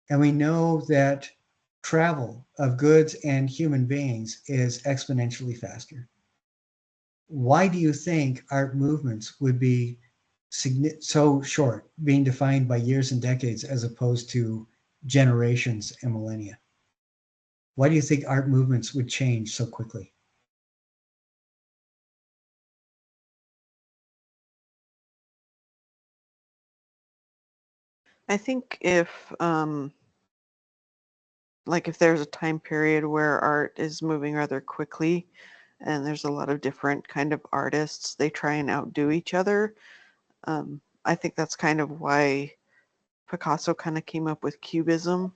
and we know that travel of goods and human beings is exponentially faster, why do you think art movements would be so short, being defined by years and decades as opposed to generations and millennia? Why do you think art movements would change so quickly? I think if like if there's a time period where art is moving rather quickly and there's a lot of different kind of artists, they try and outdo each other. I think that's kind of why Picasso kind of came up with Cubism,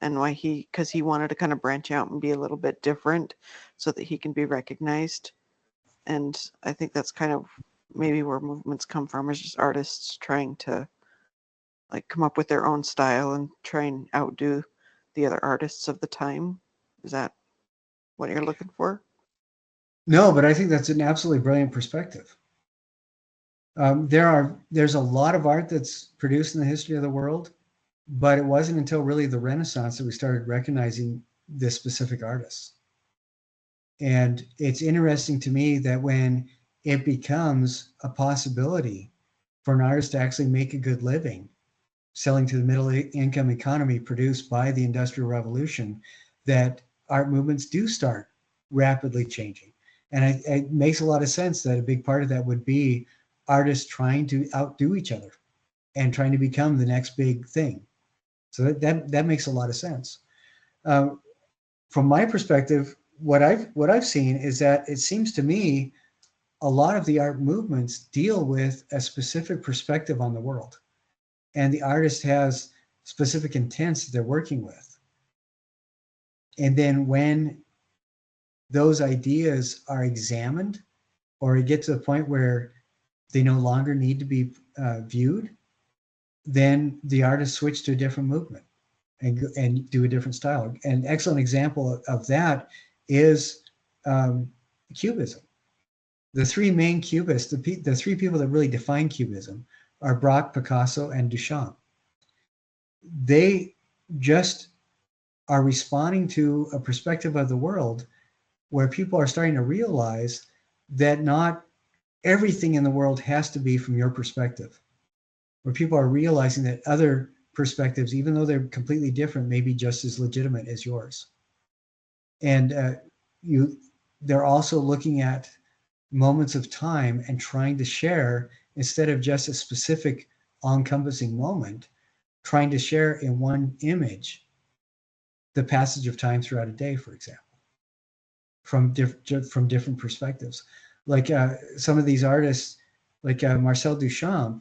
and why because he wanted to kind of branch out and be a little bit different so that he can be recognized. And I think that's kind of maybe where movements come from, is just artists trying to like come up with their own style and try and outdo the other artists of the time. Is that what you're looking for? No, but I think that's an absolutely brilliant perspective. There's a lot of art that's produced in the history of the world, but it wasn't until really the Renaissance that we started recognizing this specific artists. And it's interesting to me that when it becomes a possibility for an artist to actually make a good living selling to the middle income economy produced by the Industrial Revolution, that art movements do start rapidly changing. And it makes a lot of sense that a big part of that would be artists trying to outdo each other and trying to become the next big thing. So that makes a lot of sense. From my perspective, what I've seen is that it seems to me a lot of the art movements deal with a specific perspective on the world. And the artist has specific intents that they're working with. And then when those ideas are examined, or it gets to the point where they no longer need to be viewed, then the artist switch to a different movement and do a different style. An excellent example of that is Cubism. The three main Cubists, the three people that really define Cubism are Braque, Picasso, and Duchamp. They just are responding to a perspective of the world where people are starting to realize that not everything in the world has to be from your perspective, where people are realizing that other perspectives, even though they're completely different, may be just as legitimate as yours. And they're also looking at moments of time and trying to share, instead of just a specific all-encompassing moment, trying to share in one image the passage of time throughout a day, for example, from different perspectives. Like some of these artists, like Marcel Duchamp,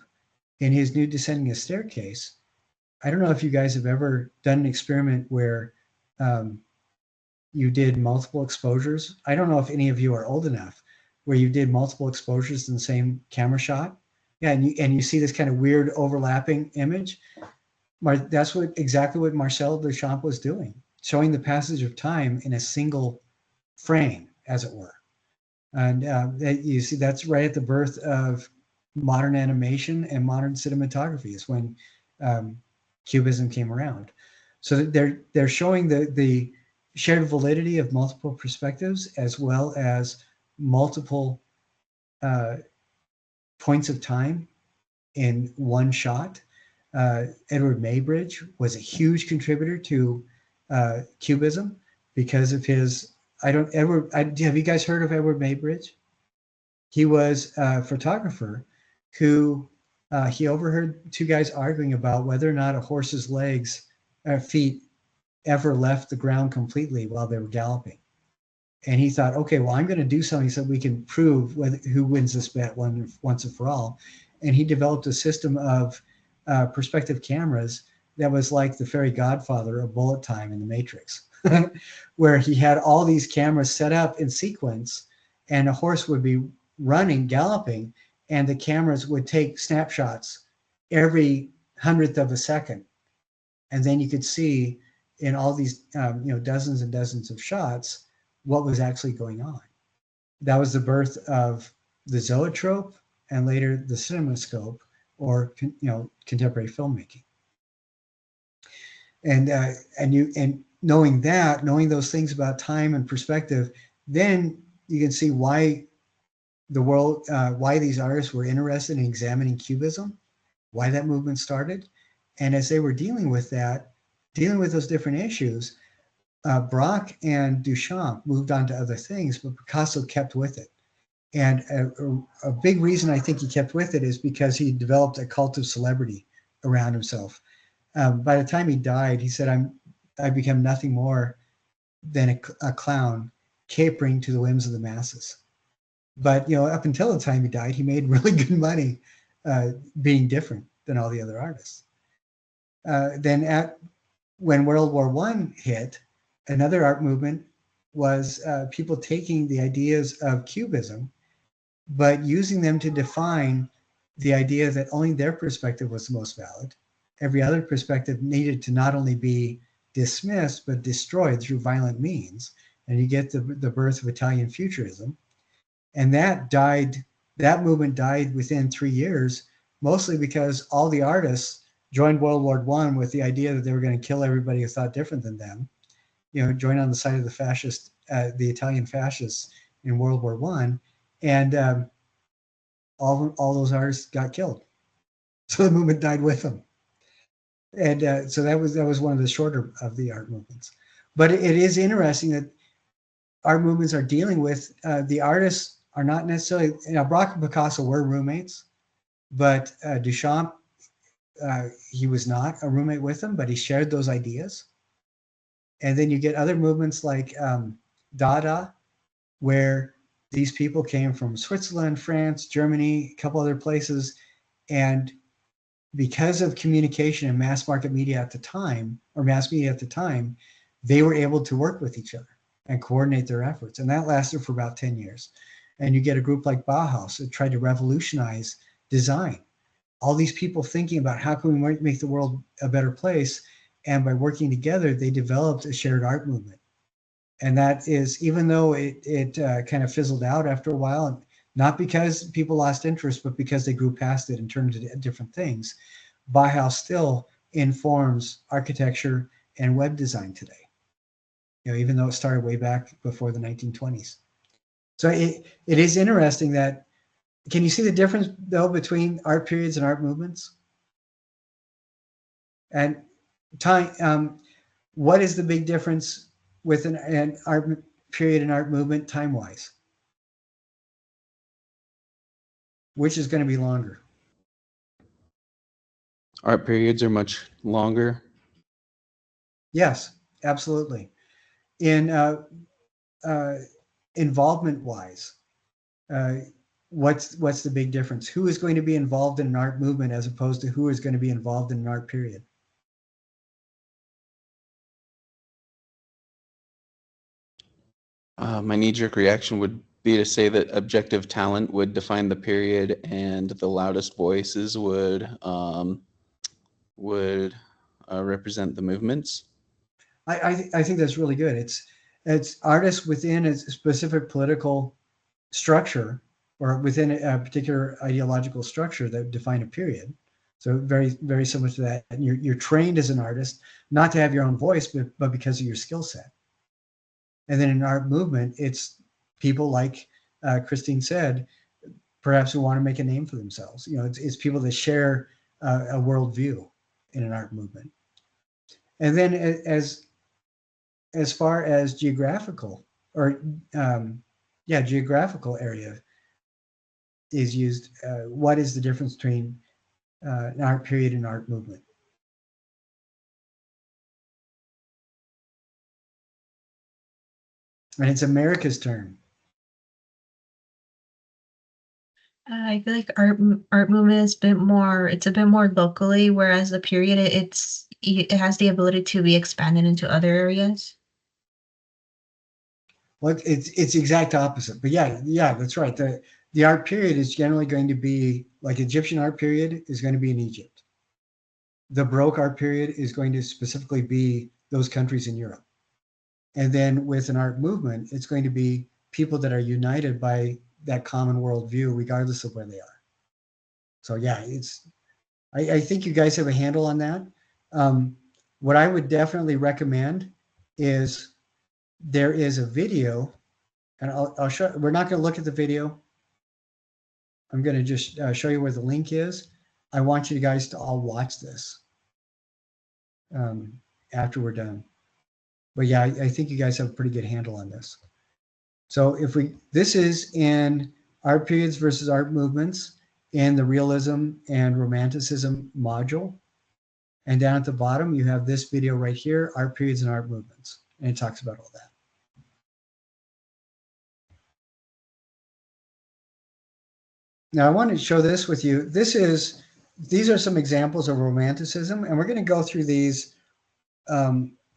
in his Nude Descending a Staircase, I don't know if you guys have ever done an experiment where you did multiple exposures. I don't know if any of you are old enough where you did multiple exposures in the same camera shot. Yeah, and you see this kind of weird overlapping image. That's exactly what Marcel Duchamp was doing, showing the passage of time in a single frame, as it were. And you see, that's right at the birth of modern animation and modern cinematography, is when Cubism came around. So they're showing the shared validity of multiple perspectives, as well as multiple points of time in one shot. Edward Maybridge was a huge contributor to Cubism because of his. Have you guys heard of Edward Maybridge? He was a photographer who he overheard two guys arguing about whether or not a horse's feet ever left the ground completely while they were galloping. And he thought, okay, well, I'm going to do something so we can prove who wins this bet once and for all. And he developed a system of perspective cameras that was like the fairy godfather of bullet time in the Matrix, where he had all these cameras set up in sequence, and a horse would be running, galloping, and the cameras would take snapshots every 100th of a second. And then you could see in all these, dozens and dozens of shots, what was actually going on. That was the birth of the zoetrope and later the cinemascope, or contemporary filmmaking. And knowing those things about time and perspective, then you can see why why these artists were interested in examining Cubism, why that movement started. And as they were dealing with those different issues, Braque and Duchamp moved on to other things, but Picasso kept with it. And a big reason I think he kept with it is because he developed a cult of celebrity around himself. By the time he died, he said, I become nothing more than a clown capering to the whims of the masses. But up until the time he died, he made really good money being different than all the other artists. When World War I hit, another art movement was people taking the ideas of Cubism, but using them to define the idea that only their perspective was the most valid. Every other perspective needed to not only be dismissed, but destroyed through violent means. And you get the birth of Italian Futurism. And that movement died within 3 years, mostly because all the artists joined World War I with the idea that they were going to kill everybody who thought different than them. Join on the side of the Italian fascists in World War I, and all those artists got killed. So the movement died with them. And so that was one of the shorter of the art movements. But it is interesting that art movements are dealing with the artists are not necessarily. Braque and Picasso were roommates, but Duchamp, he was not a roommate with them, but he shared those ideas. And then you get other movements like Dada, where these people came from Switzerland, France, Germany, a couple other places, and because of communication and mass market media at the time, or mass media at the time, they were able to work with each other and coordinate their efforts. And that lasted for about 10 years. And you get a group like Bauhaus that tried to revolutionize design. All these people thinking about how can we make the world a better place. And by working together, they developed a shared art movement. And that is, even though it kind of fizzled out after a while, not because people lost interest, but because they grew past it and turned to different things, Bauhaus still informs architecture and web design today. Even though it started way back before the 1920s. So it is interesting that, can you see the difference though between art periods and art movements? And time, what is the big difference with an art period and art movement time-wise? Which is going to be longer? Art periods are much longer. Yes, absolutely. In involvement-wise, what's the big difference? Who is going to be involved in an art movement as opposed to who is going to be involved in an art period? My knee-jerk reaction would be to say that objective talent would define the period, and the loudest voices would represent the movements. I think that's really good. It's artists within a specific political structure or within a particular ideological structure that define a period. So very, very similar to that. And you're trained as an artist not to have your own voice, but because of your skill set. And then in art movement, it's people like Christine said, perhaps who want to make a name for themselves. It's people that share a worldview in an art movement. And then as far as geographical or geographical area is used, what is the difference between an art period and art movement? And it's America's turn. I feel like art movement is a bit more. It's a bit more locally, whereas the period it has the ability to be expanded into other areas. Well, it's exact opposite. But yeah, that's right. The art period is generally going to be like Egyptian art period is going to be in Egypt. The Baroque art period is going to specifically be those countries in Europe. And then with an art movement, it's going to be people that are united by that common worldview, regardless of where they are. So yeah, I think you guys have a handle on that. What I would definitely recommend is there is a video, and I'll show. We're not going to look at the video. I'm going to just show you where the link is. I want you guys to all watch this after we're done. But yeah, I think you guys have a pretty good handle on this. So this is in art periods versus art movements in the realism and romanticism module. And down at the bottom, you have this video right here, art periods and art movements. And it talks about all that. Now I want to show this with you. These are some examples of romanticism, and we're going to go through these.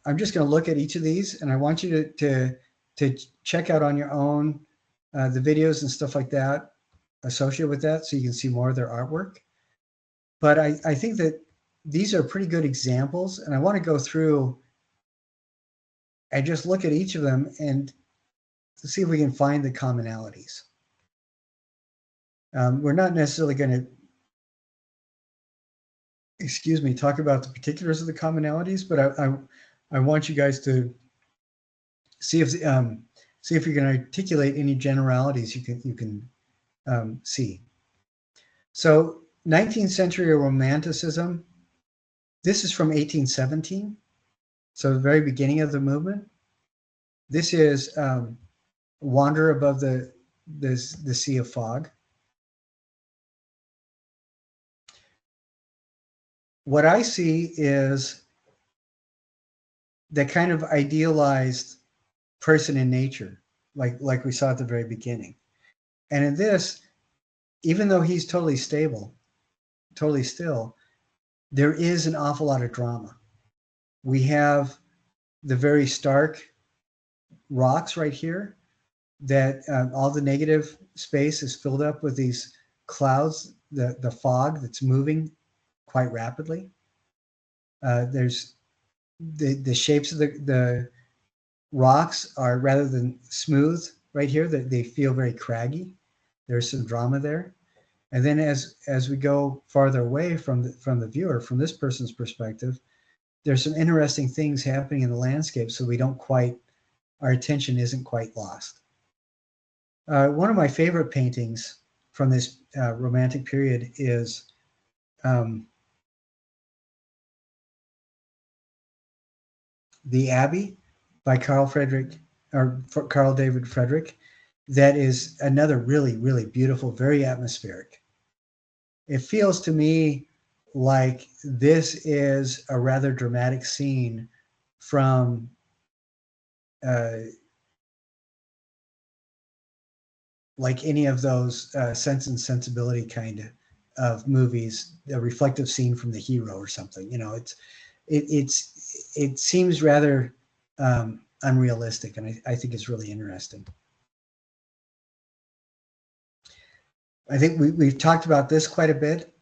I'm just going to look at each of these, and I want you to check out on your own the videos and stuff like that associated with that, so you can see more of their artwork. But I think that these are pretty good examples, and I want to go through and just look at each of them and to see if we can find the commonalities. We're not necessarily going to, talk about the particulars of the commonalities, but I want you guys to see if you can articulate any generalities you can see. So 19th century Romanticism, this is from 1817, so the very beginning of the movement. This is Wander Above the Sea of Fog. What I see is that kind of idealized person in nature, like we saw at the very beginning. And in this, even though he's totally stable, totally still, there is an awful lot of drama. We have the very stark rocks right here that all the negative space is filled up with these clouds, the fog that's moving quite rapidly. There's the shapes of the rocks are, rather than smooth right here, that they feel very craggy. There's some drama there. And then as we go farther away from the viewer, from this person's perspective, there's some interesting things happening in the landscape, so we don't quite, our attention isn't quite lost. One of my favorite paintings from this Romantic period is The Abbey by Carl David Frederick. That is another really, really beautiful, very atmospheric. It feels to me like this is a rather dramatic scene from like any of those Sense and Sensibility kind of movies, a reflective scene from The Hero or something. You know, it seems rather unrealistic, and I think it's really interesting. I think we've talked about this quite a bit.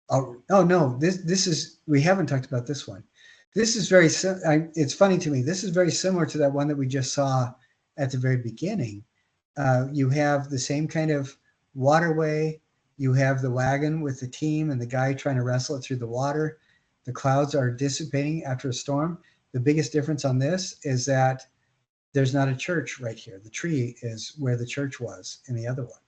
Oh no, this is, we haven't talked about this one. This is very it's funny to me. This is very similar to that one that we just saw at the very beginning. You have the same kind of waterway. You have the wagon with the team and the guy trying to wrestle it through the water. The clouds are dissipating after a storm. The biggest difference on this is that there's not a church right here. The tree is where the church was in the other one.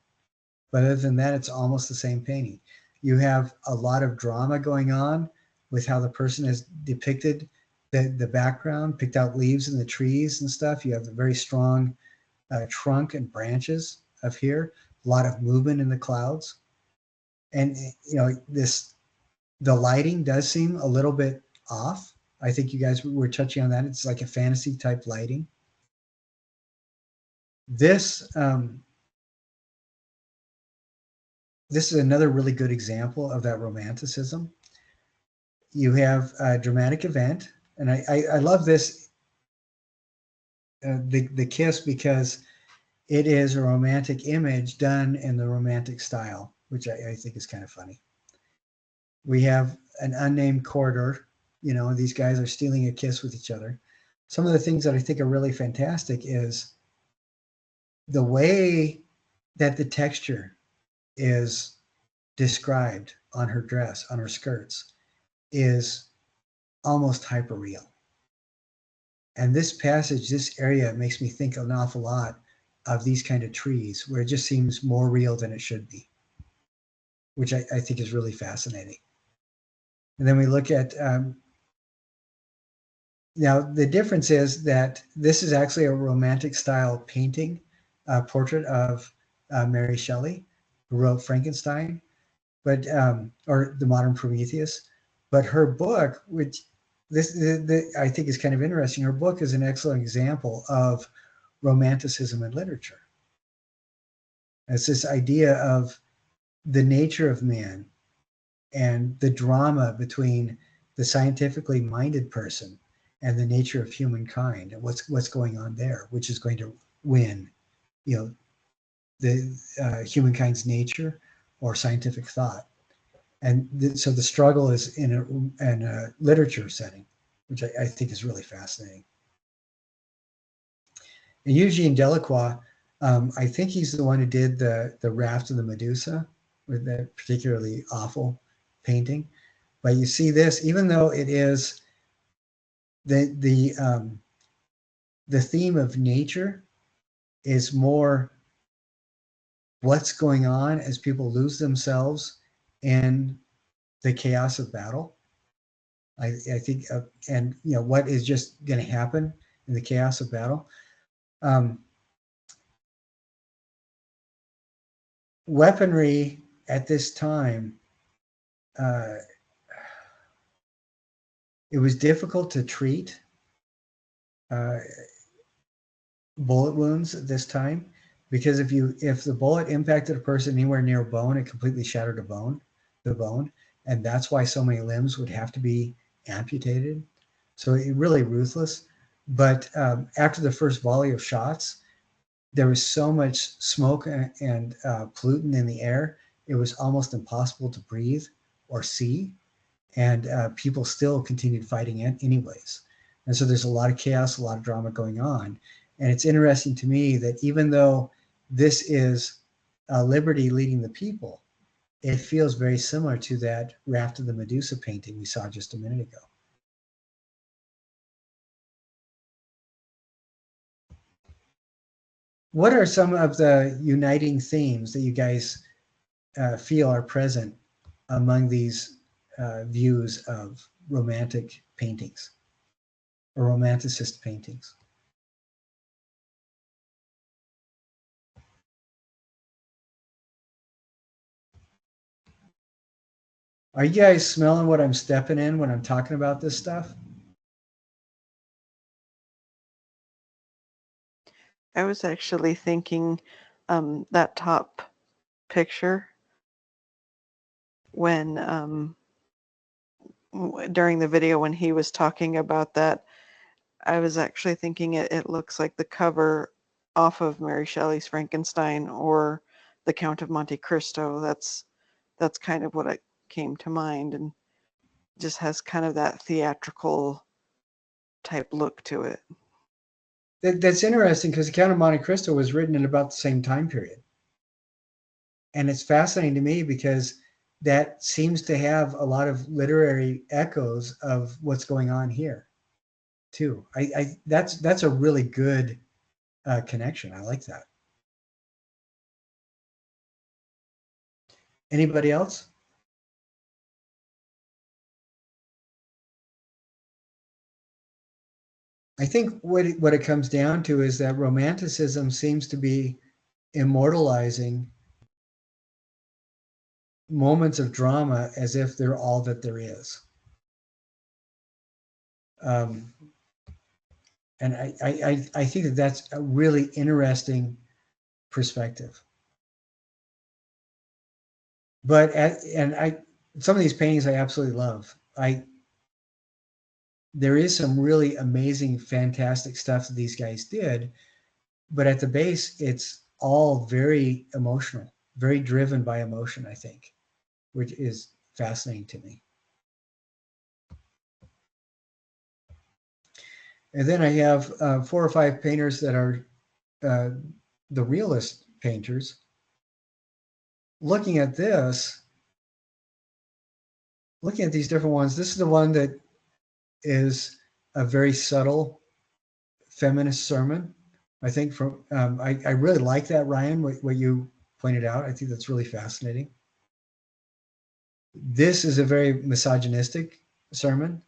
But other than that, it's almost the same painting. You have a lot of drama going on with how the person has depicted the background, picked out leaves in the trees and stuff. You have a very strong trunk and branches of here, a lot of movement in the clouds. And, you know, the lighting does seem a little bit off. I think you guys were touching on that. It's like a fantasy type lighting. This is another really good example of that romanticism. You have a dramatic event, and I love this, the kiss, because it is a romantic image done in the romantic style, which I think is kind of funny. We have an unnamed corridor, you know, these guys are stealing a kiss with each other. Some of the things that I think are really fantastic is the way that the texture is described on her dress, on her skirts, is almost hyperreal. And this passage, this area, makes me think an awful lot of these kind of trees, where it just seems more real than it should be, which I think is really fascinating. And then we look at, now the difference is that this is actually a romantic style painting, portrait of Mary Shelley, who wrote Frankenstein, but or the modern Prometheus. But her book, which I think is kind of interesting, her book is an excellent example of Romanticism in literature. It's this idea of the nature of man and the drama between the scientifically minded person and the nature of humankind, and what's going on there, which is going to win, you know, the humankind's nature or scientific thought. And so the struggle is in a literature setting, which I think is really fascinating. And Eugene Delacroix, I think he's the one who did the Raft of the Medusa, with that particularly awful painting. But you see this, even though it is the theme of nature is more what's going on as people lose themselves in the chaos of battle. I think, and you know, what is just going to happen in the chaos of battle. Weaponry at this time, it was difficult to treat bullet wounds at this time. because if the bullet impacted a person anywhere near a bone, it completely shattered the bone, and that's why so many limbs would have to be amputated. So it really ruthless. But after the first volley of shots, there was so much smoke and pollutant in the air, it was almost impossible to breathe or see. And people still continued fighting it anyways. And so there's a lot of chaos, a lot of drama going on. And it's interesting to me that even though this is liberty leading the people, it feels very similar to that Raft of the Medusa painting we saw just a minute ago. What are some of the uniting themes that you guys feel are present among these views of romantic paintings or romanticist paintings? Are you guys smelling what I'm stepping in when I'm talking about this stuff? I was actually thinking that top picture when during the video when he was talking about that, I was actually thinking it looks like the cover off of Mary Shelley's Frankenstein or The Count of Monte Cristo. That's kind of what it came to mind, and just has kind of that theatrical type look to it. That's interesting because The Count of Monte Cristo was written in about the same time period. And it's fascinating to me because that seems to have a lot of literary echoes of what's going on here too. That's a really good connection. I like that. Anybody else? I think what it comes down to is that Romanticism seems to be immortalizing moments of drama as if they're all that there is. And I think that that's a really interesting perspective. But some of these paintings I absolutely love. There is some really amazing, fantastic stuff that these guys did, but at the base, it's all very emotional, very driven by emotion, I think, which is fascinating to me. And then I have 4 or 5 painters that are the realist painters. Looking at these different ones, this is the one that is a very subtle feminist sermon. I think I really like that, Ryan, what you pointed out. I think that's really fascinating. This is a very misogynistic sermon.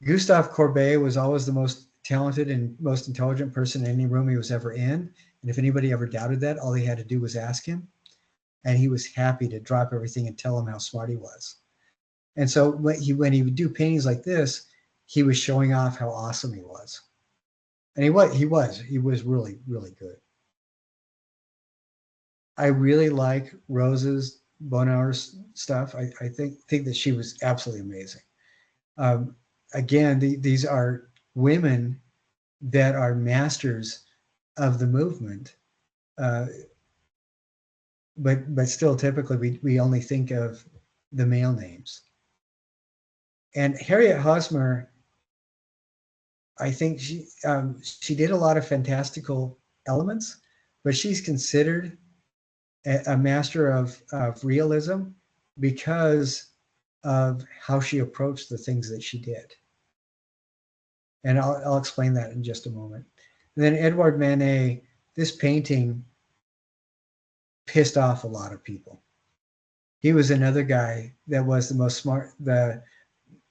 Gustave Courbet was always the most talented and most intelligent person in any room he was ever in. And if anybody ever doubted that, all he had to do was ask him. And he was happy to drop everything and tell him how smart he was. And so when he would do paintings like this, he was showing off how awesome he was. And he was really, really good. I really like Rose's Bonheur's stuff. I think that she was absolutely amazing. Again, these are women that are masters of the movement, but still, typically we only think of the male names. And Harriet Hosmer, I think she did a lot of fantastical elements, but she's considered a master of realism because of how she approached the things that she did. And I'll explain that in just a moment. And then Edouard Manet, this painting pissed off a lot of people. He was another guy that was the most smart, the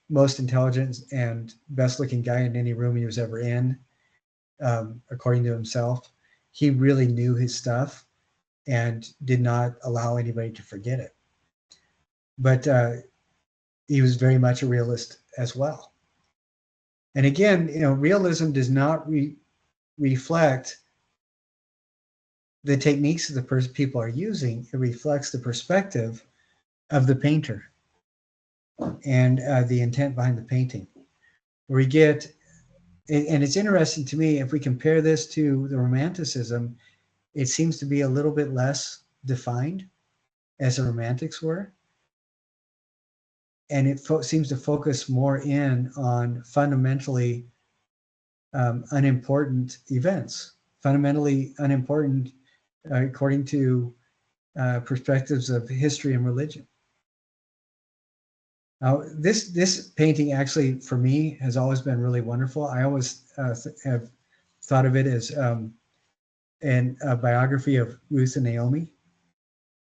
most intelligent and best looking guy in any room he was ever in, according to himself. He really knew his stuff and did not allow anybody to forget it. But he was very much a realist as well. And again, realism does not reflect the techniques that the people are using, it reflects the perspective of the painter and the intent behind the painting. Where we get, and it's interesting to me, if we compare this to the Romanticism, it seems to be a little bit less defined as the Romantics were. And it seems to focus more in on fundamentally unimportant events, fundamentally unimportant according to perspectives of history and religion. Now, this painting actually, for me, has always been really wonderful. I always have thought of it as a biography of Ruth and Naomi.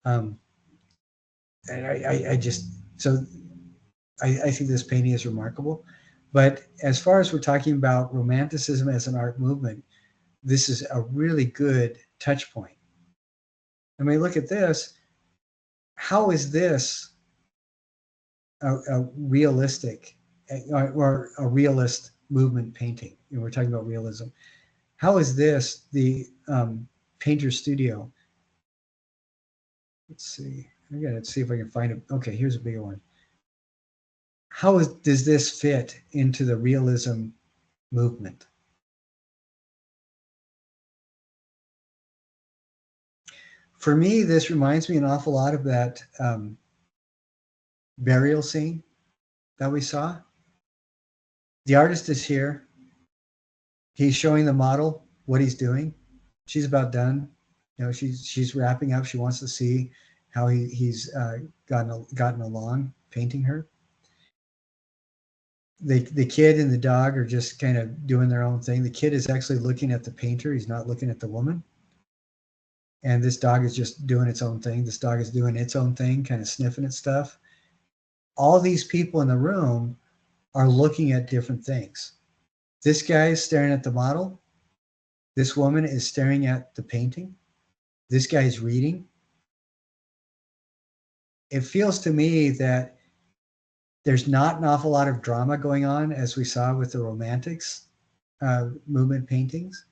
And I just, so I think this painting is remarkable. But as far as we're talking about Romanticism as an art movement, this is a really good touch point. I mean, look at this. How is this a realistic or a realist movement painting? You know, we're talking about realism. How is this the painter's studio? Let's see. I gotta see if I can find it. Okay, here's a bigger one. How does this fit into the realism movement? For me, this reminds me an awful lot of that burial scene that we saw. The artist is here. He's showing the model what he's doing. She's about done. You know, she's wrapping up. She wants to see how he's gotten along painting her. The kid and the dog are just kind of doing their own thing. The kid is actually looking at the painter. He's not looking at the woman. And this dog is just doing its own thing. This dog is doing its own thing, kind of sniffing at stuff. All these people in the room are looking at different things. This guy is staring at the model. This woman is staring at the painting. This guy is reading. It feels to me that there's not an awful lot of drama going on, as we saw with the Romantics movement paintings.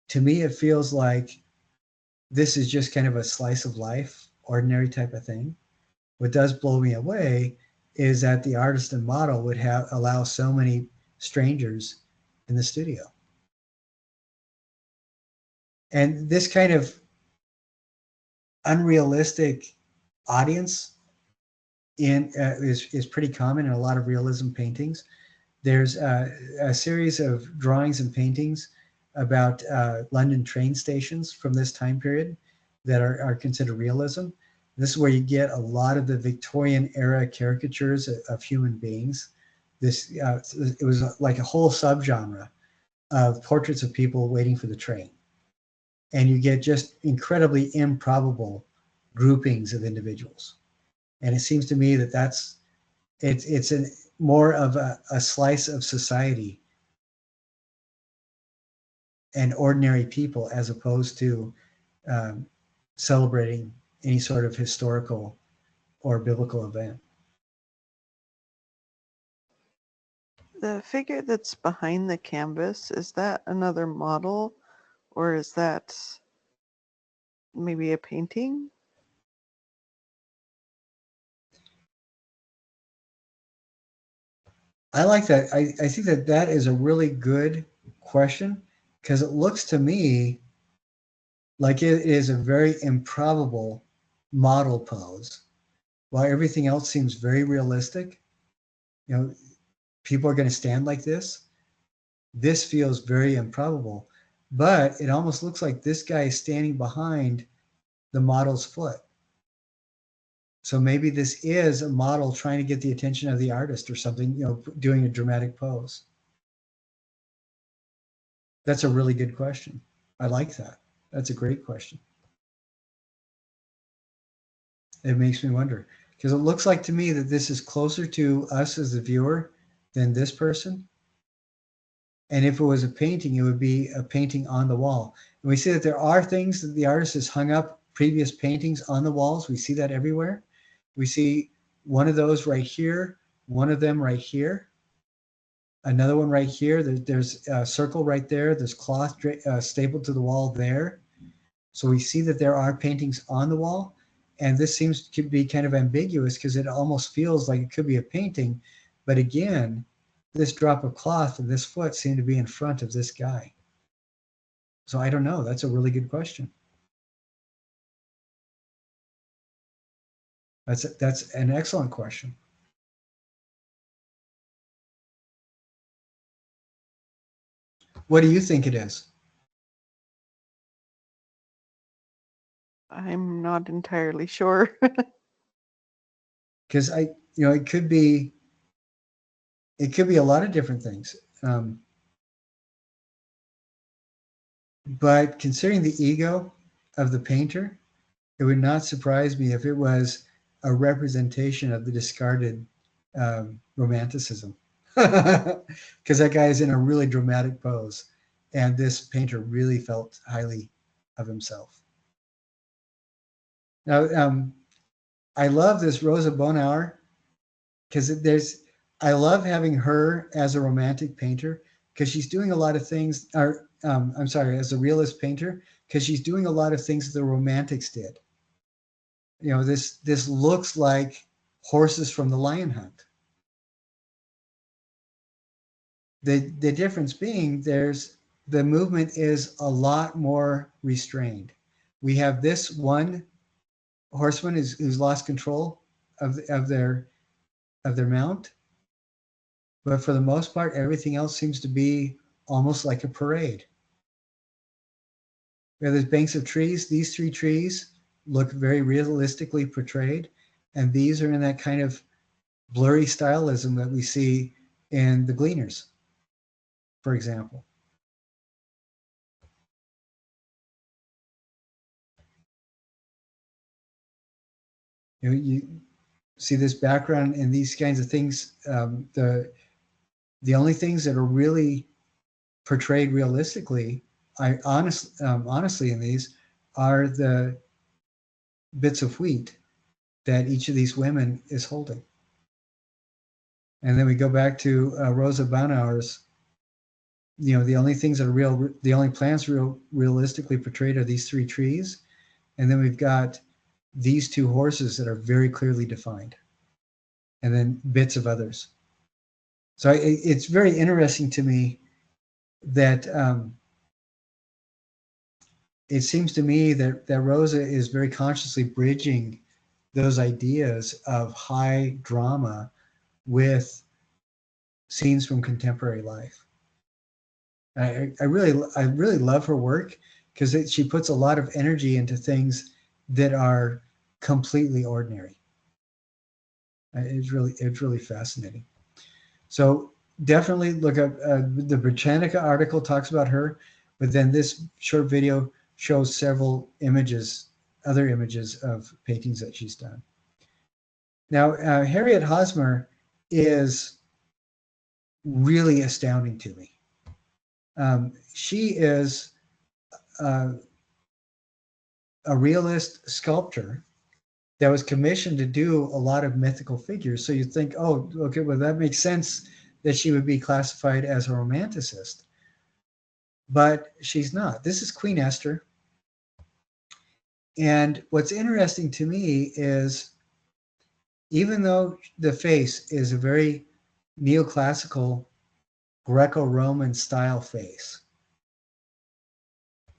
To me, it feels like this is just kind of a slice of life, ordinary type of thing. What does blow me away is that the artist and model would allow so many strangers in the studio. And this kind of unrealistic audience is pretty common in a lot of realism paintings. There's a series of drawings and paintings about London train stations from this time period that are considered realism. This is where you get a lot of the Victorian era caricatures of human beings. It was like a whole subgenre of portraits of people waiting for the train. And you get just incredibly improbable groupings of individuals. And it seems to me that it's more of a slice of society and ordinary people, as opposed to celebrating any sort of historical or biblical event. The figure that's behind the canvas, is that another model, or is that maybe a painting? I like that. I think that is a really good question, because it looks to me like it is a very improbable model pose, while everything else seems very realistic. You know, people are going to stand like this. This feels very improbable, but it almost looks like this guy is standing behind the model's foot. So maybe this is a model trying to get the attention of the artist or something, you know, doing a dramatic pose. That's a really good question. I like that. That's a great question. It makes me wonder, because it looks like to me that this is closer to us as the viewer than this person. And if it was a painting, it would be a painting on the wall. And we see that there are things that the artist has hung up previous paintings on the walls. We see that everywhere. We see one of those right here, one of them right here, another one right here. There's a circle right there. There's cloth stapled to the wall there. So we see that there are paintings on the wall, and this seems to be kind of ambiguous because it almost feels like it could be a painting. But again, this drop of cloth and this foot seem to be in front of this guy. So I don't know. That's a really good question. That's an excellent question. What do you think it is? I'm not entirely sure. Because it could be a lot of different things. But considering the ego of the painter, it would not surprise me if it was a representation of the discarded romanticism. Because that guy is in a really dramatic pose, and this painter really felt highly of himself. Now, I love this Rosa Bonheur because I love having her as a romantic painter because she's doing a lot of things, or I'm sorry, as a realist painter, because she's doing a lot of things that the romantics did. This looks like horses from the lion hunt. The difference being the movement is a lot more restrained. We have this one horseman who's lost control of their mount, but for the most part, everything else seems to be almost like a parade. We have these banks of trees. These 3 trees look very realistically portrayed, and these are in that kind of blurry stylism that we see in the Gleaners, for example. You see this background and these kinds of things. The only things that are really portrayed realistically, honestly, in these are the bits of wheat that each of these women is holding. And then we go back to Rosa Bonheur's. The only things that are real, the only plants realistically portrayed are these 3 trees, and then we've got these 2 horses that are very clearly defined, and then bits of others. So it's very interesting to me that it seems to me that Rosa is very consciously bridging those ideas of high drama with scenes from contemporary life. I really love her work because she puts a lot of energy into things that are completely ordinary. It's really fascinating. So definitely look up the Britannica article talks about her, but then this short video shows several other images of paintings that she's done. Now, Harriet Hosmer is really astounding to me. She is a realist sculptor that was commissioned to do a lot of mythical figures. So you think, oh, okay, well, that makes sense that she would be classified as a romanticist. But she's not. This is Queen Esther. And what's interesting to me is, even though the face is a very neoclassical Greco-Roman style face,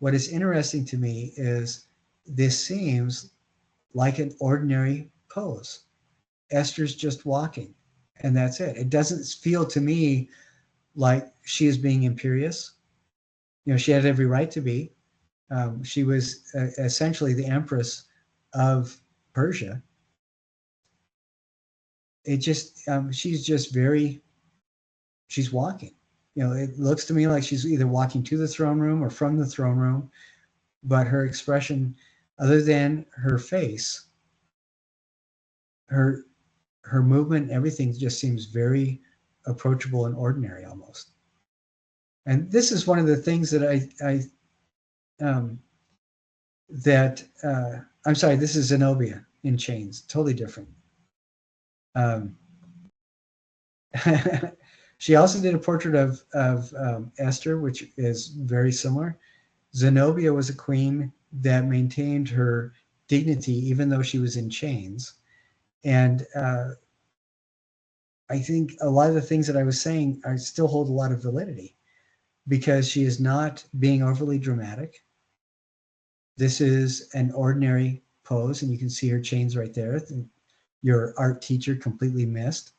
what is interesting to me is this seems like an ordinary pose. Esther's just walking, and that's it. It doesn't feel to me like she is being imperious. She had every right to be. She was essentially the empress of Persia. It just, she's walking. It looks to me like she's either walking to the throne room or from the throne room, but her expression, other than her face, her movement, everything just seems very approachable and ordinary almost. And this is one of the things that I'm sorry, this is Zenobia in chains, totally different. She also did a portrait of Esther, which is very similar. Zenobia was a queen that maintained her dignity even though she was in chains. And I think a lot of the things that I was saying are still hold a lot of validity, because she is not being overly dramatic. This is an ordinary pose, and you can see her chains right there. Your art teacher completely missed.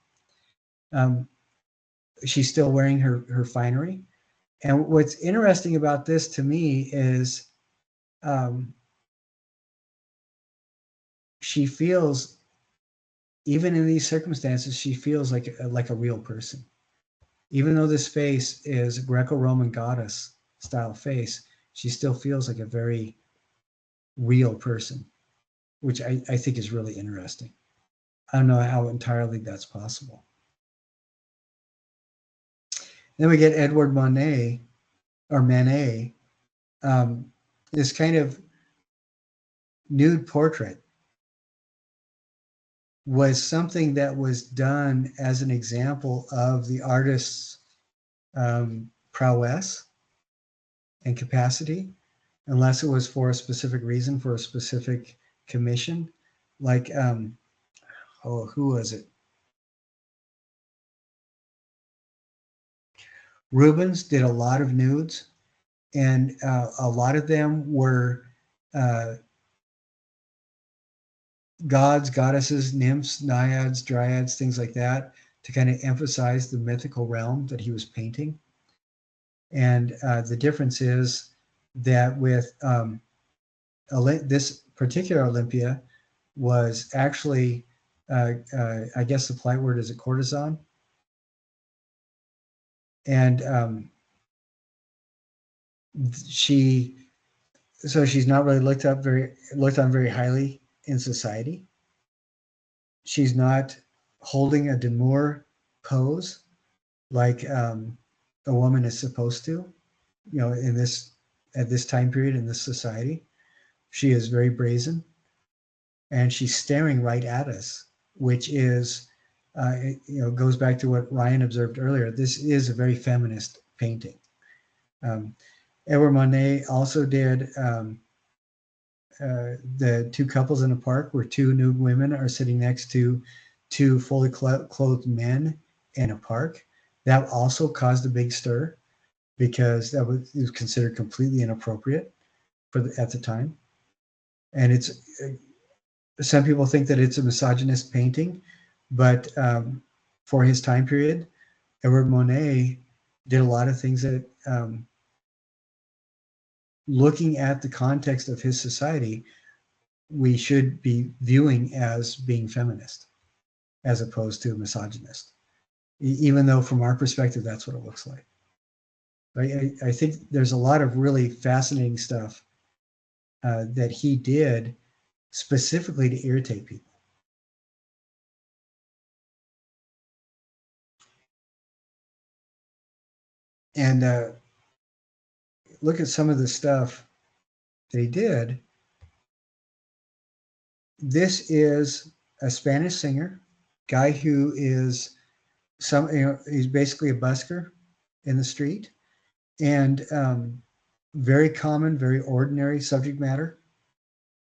She's still wearing her finery. And what's interesting about this to me is she feels, even in these circumstances, she feels like a real person. Even though this face is a Greco-Roman goddess style face, she still feels like a very real person, which I think is really interesting. I don't know how entirely that's possible. Then we get Edward Monet, or Manet, this kind of nude portrait was something that was done as an example of the artist's prowess and capacity, unless it was for a specific reason, for a specific commission. Like, who was it? Rubens did a lot of nudes, and a lot of them were gods, goddesses, nymphs, naiads, dryads, things like that, to kind of emphasize the mythical realm that he was painting. And the difference is that with this particular Olympia was actually, I guess the polite word is a courtesan. And she's not really looked on very highly in society. She's not holding a demure pose like a woman is supposed to, at this time period in this society. She is very brazen, and she's staring right at us, which is, goes back to what Ryan observed earlier. This is a very feminist painting. Edward Monet also did the two couples in a park where two nude women are sitting next to two fully clothed men in a park. That also caused a big stir, because it was considered completely inappropriate at the time. And it's, some people think that it's a misogynist painting, but for his time period, Edward Monet did a lot of things that, looking at the context of his society, we should be viewing as being feminist as opposed to misogynist, even though from our perspective, that's what it looks like. I think there's a lot of really fascinating stuff that he did specifically to irritate people. And look at some of the stuff that he did. This is a Spanish singer, guy who is he's basically a busker in the street, and very common, very ordinary subject matter.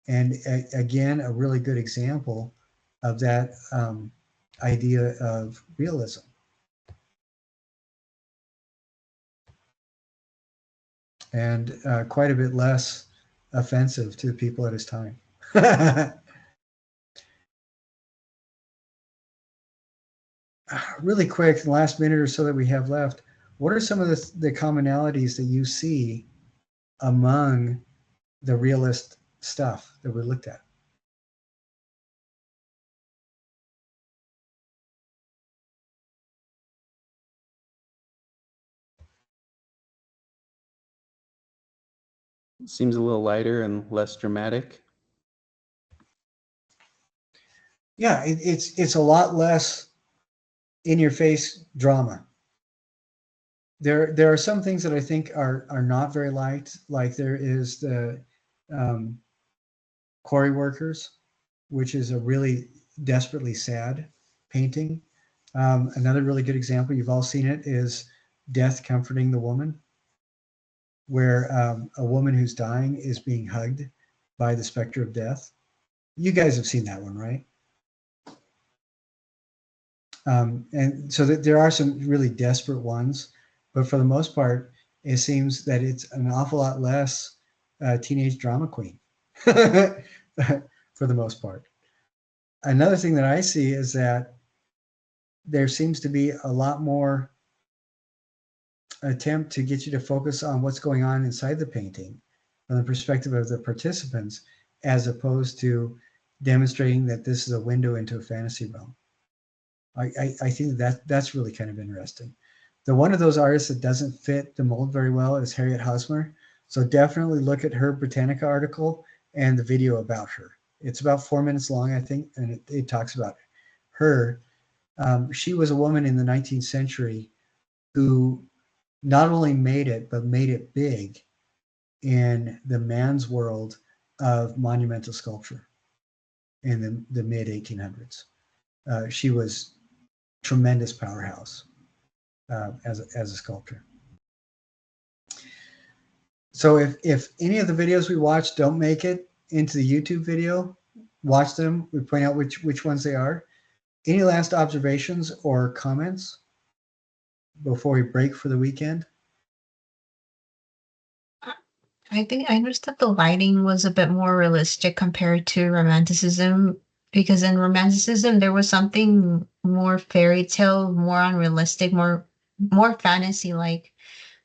And again, a really good example of that idea of realism. And quite a bit less offensive to the people at his time. Really quick, the last minute or so that we have left, what are some of the commonalities that you see among the realist stuff that we looked at? Seems a little lighter and less dramatic. Yeah, it's a lot less in your face drama. There are some things that I think are not very liked, like there is the quarry workers, which is a really desperately sad painting. Another really good example, you've all seen it, is Death Comforting the Woman. where a woman who's dying is being hugged by the specter of death. You guys have seen that one, right? And so that there are some really desperate ones, but for the most part, it seems that it's an awful lot less teenage drama queen for the most part. Another thing that I see is that there seems to be a lot more attempt to get you to focus on what's going on inside the painting from the perspective of the participants, as opposed to demonstrating that this is a window into a fantasy realm. I think that's really kind of interesting. The one of those artists that doesn't fit the mold very well is Harriet Hosmer. So definitely look at her Britannica article and the video about her. It's about 4 minutes long, I think, and it talks about her. She was a woman in the 19th century who not only made it, but made it big in the man's world of monumental sculpture in the mid 1800s. She was tremendous powerhouse as a sculptor. So if any of the videos we watch don't make it into the YouTube video, watch them. We point out which ones they are. Any last observations or comments before we break for the weekend? I think I understood the lighting was a bit more realistic compared to Romanticism, because in Romanticism there was something more fairy tale, more unrealistic, more fantasy like.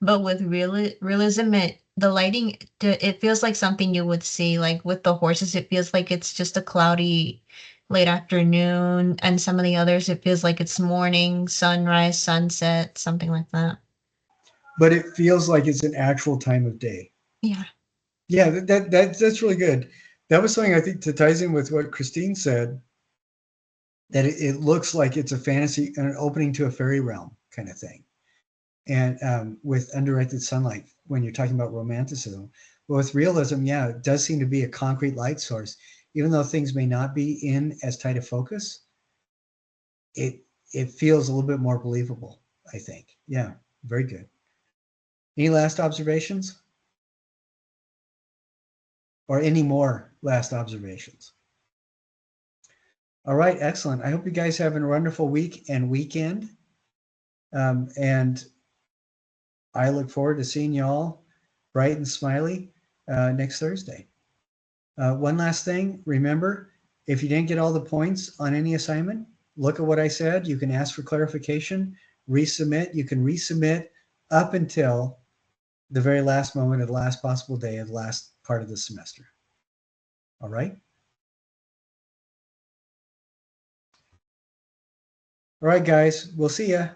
But with realism, the lighting, it feels like something you would see. Like with the horses, it feels like it's just a cloudy late afternoon, and some of the others, it feels like it's morning, sunrise, sunset, something like that. But it feels like it's an actual time of day. Yeah. Yeah, that's really good. That was something I think that ties in with what Christine said, that it looks like it's a fantasy, an opening to a fairy realm kind of thing. And with undirected sunlight, when you're talking about romanticism. But with realism, yeah, it does seem to be a concrete light source. Even though things may not be in as tight a focus, it feels a little bit more believable, I think. Yeah, very good. Any last observations? Or any more last observations? All right, excellent. I hope you guys have a wonderful week and weekend. And I look forward to seeing y'all bright and smiley next Thursday. One last thing, remember, if you didn't get all the points on any assignment, look at what I said. You can ask for clarification, resubmit. You can resubmit up until the very last moment of the last possible day of the last part of the semester. All right? All right, guys, we'll see ya.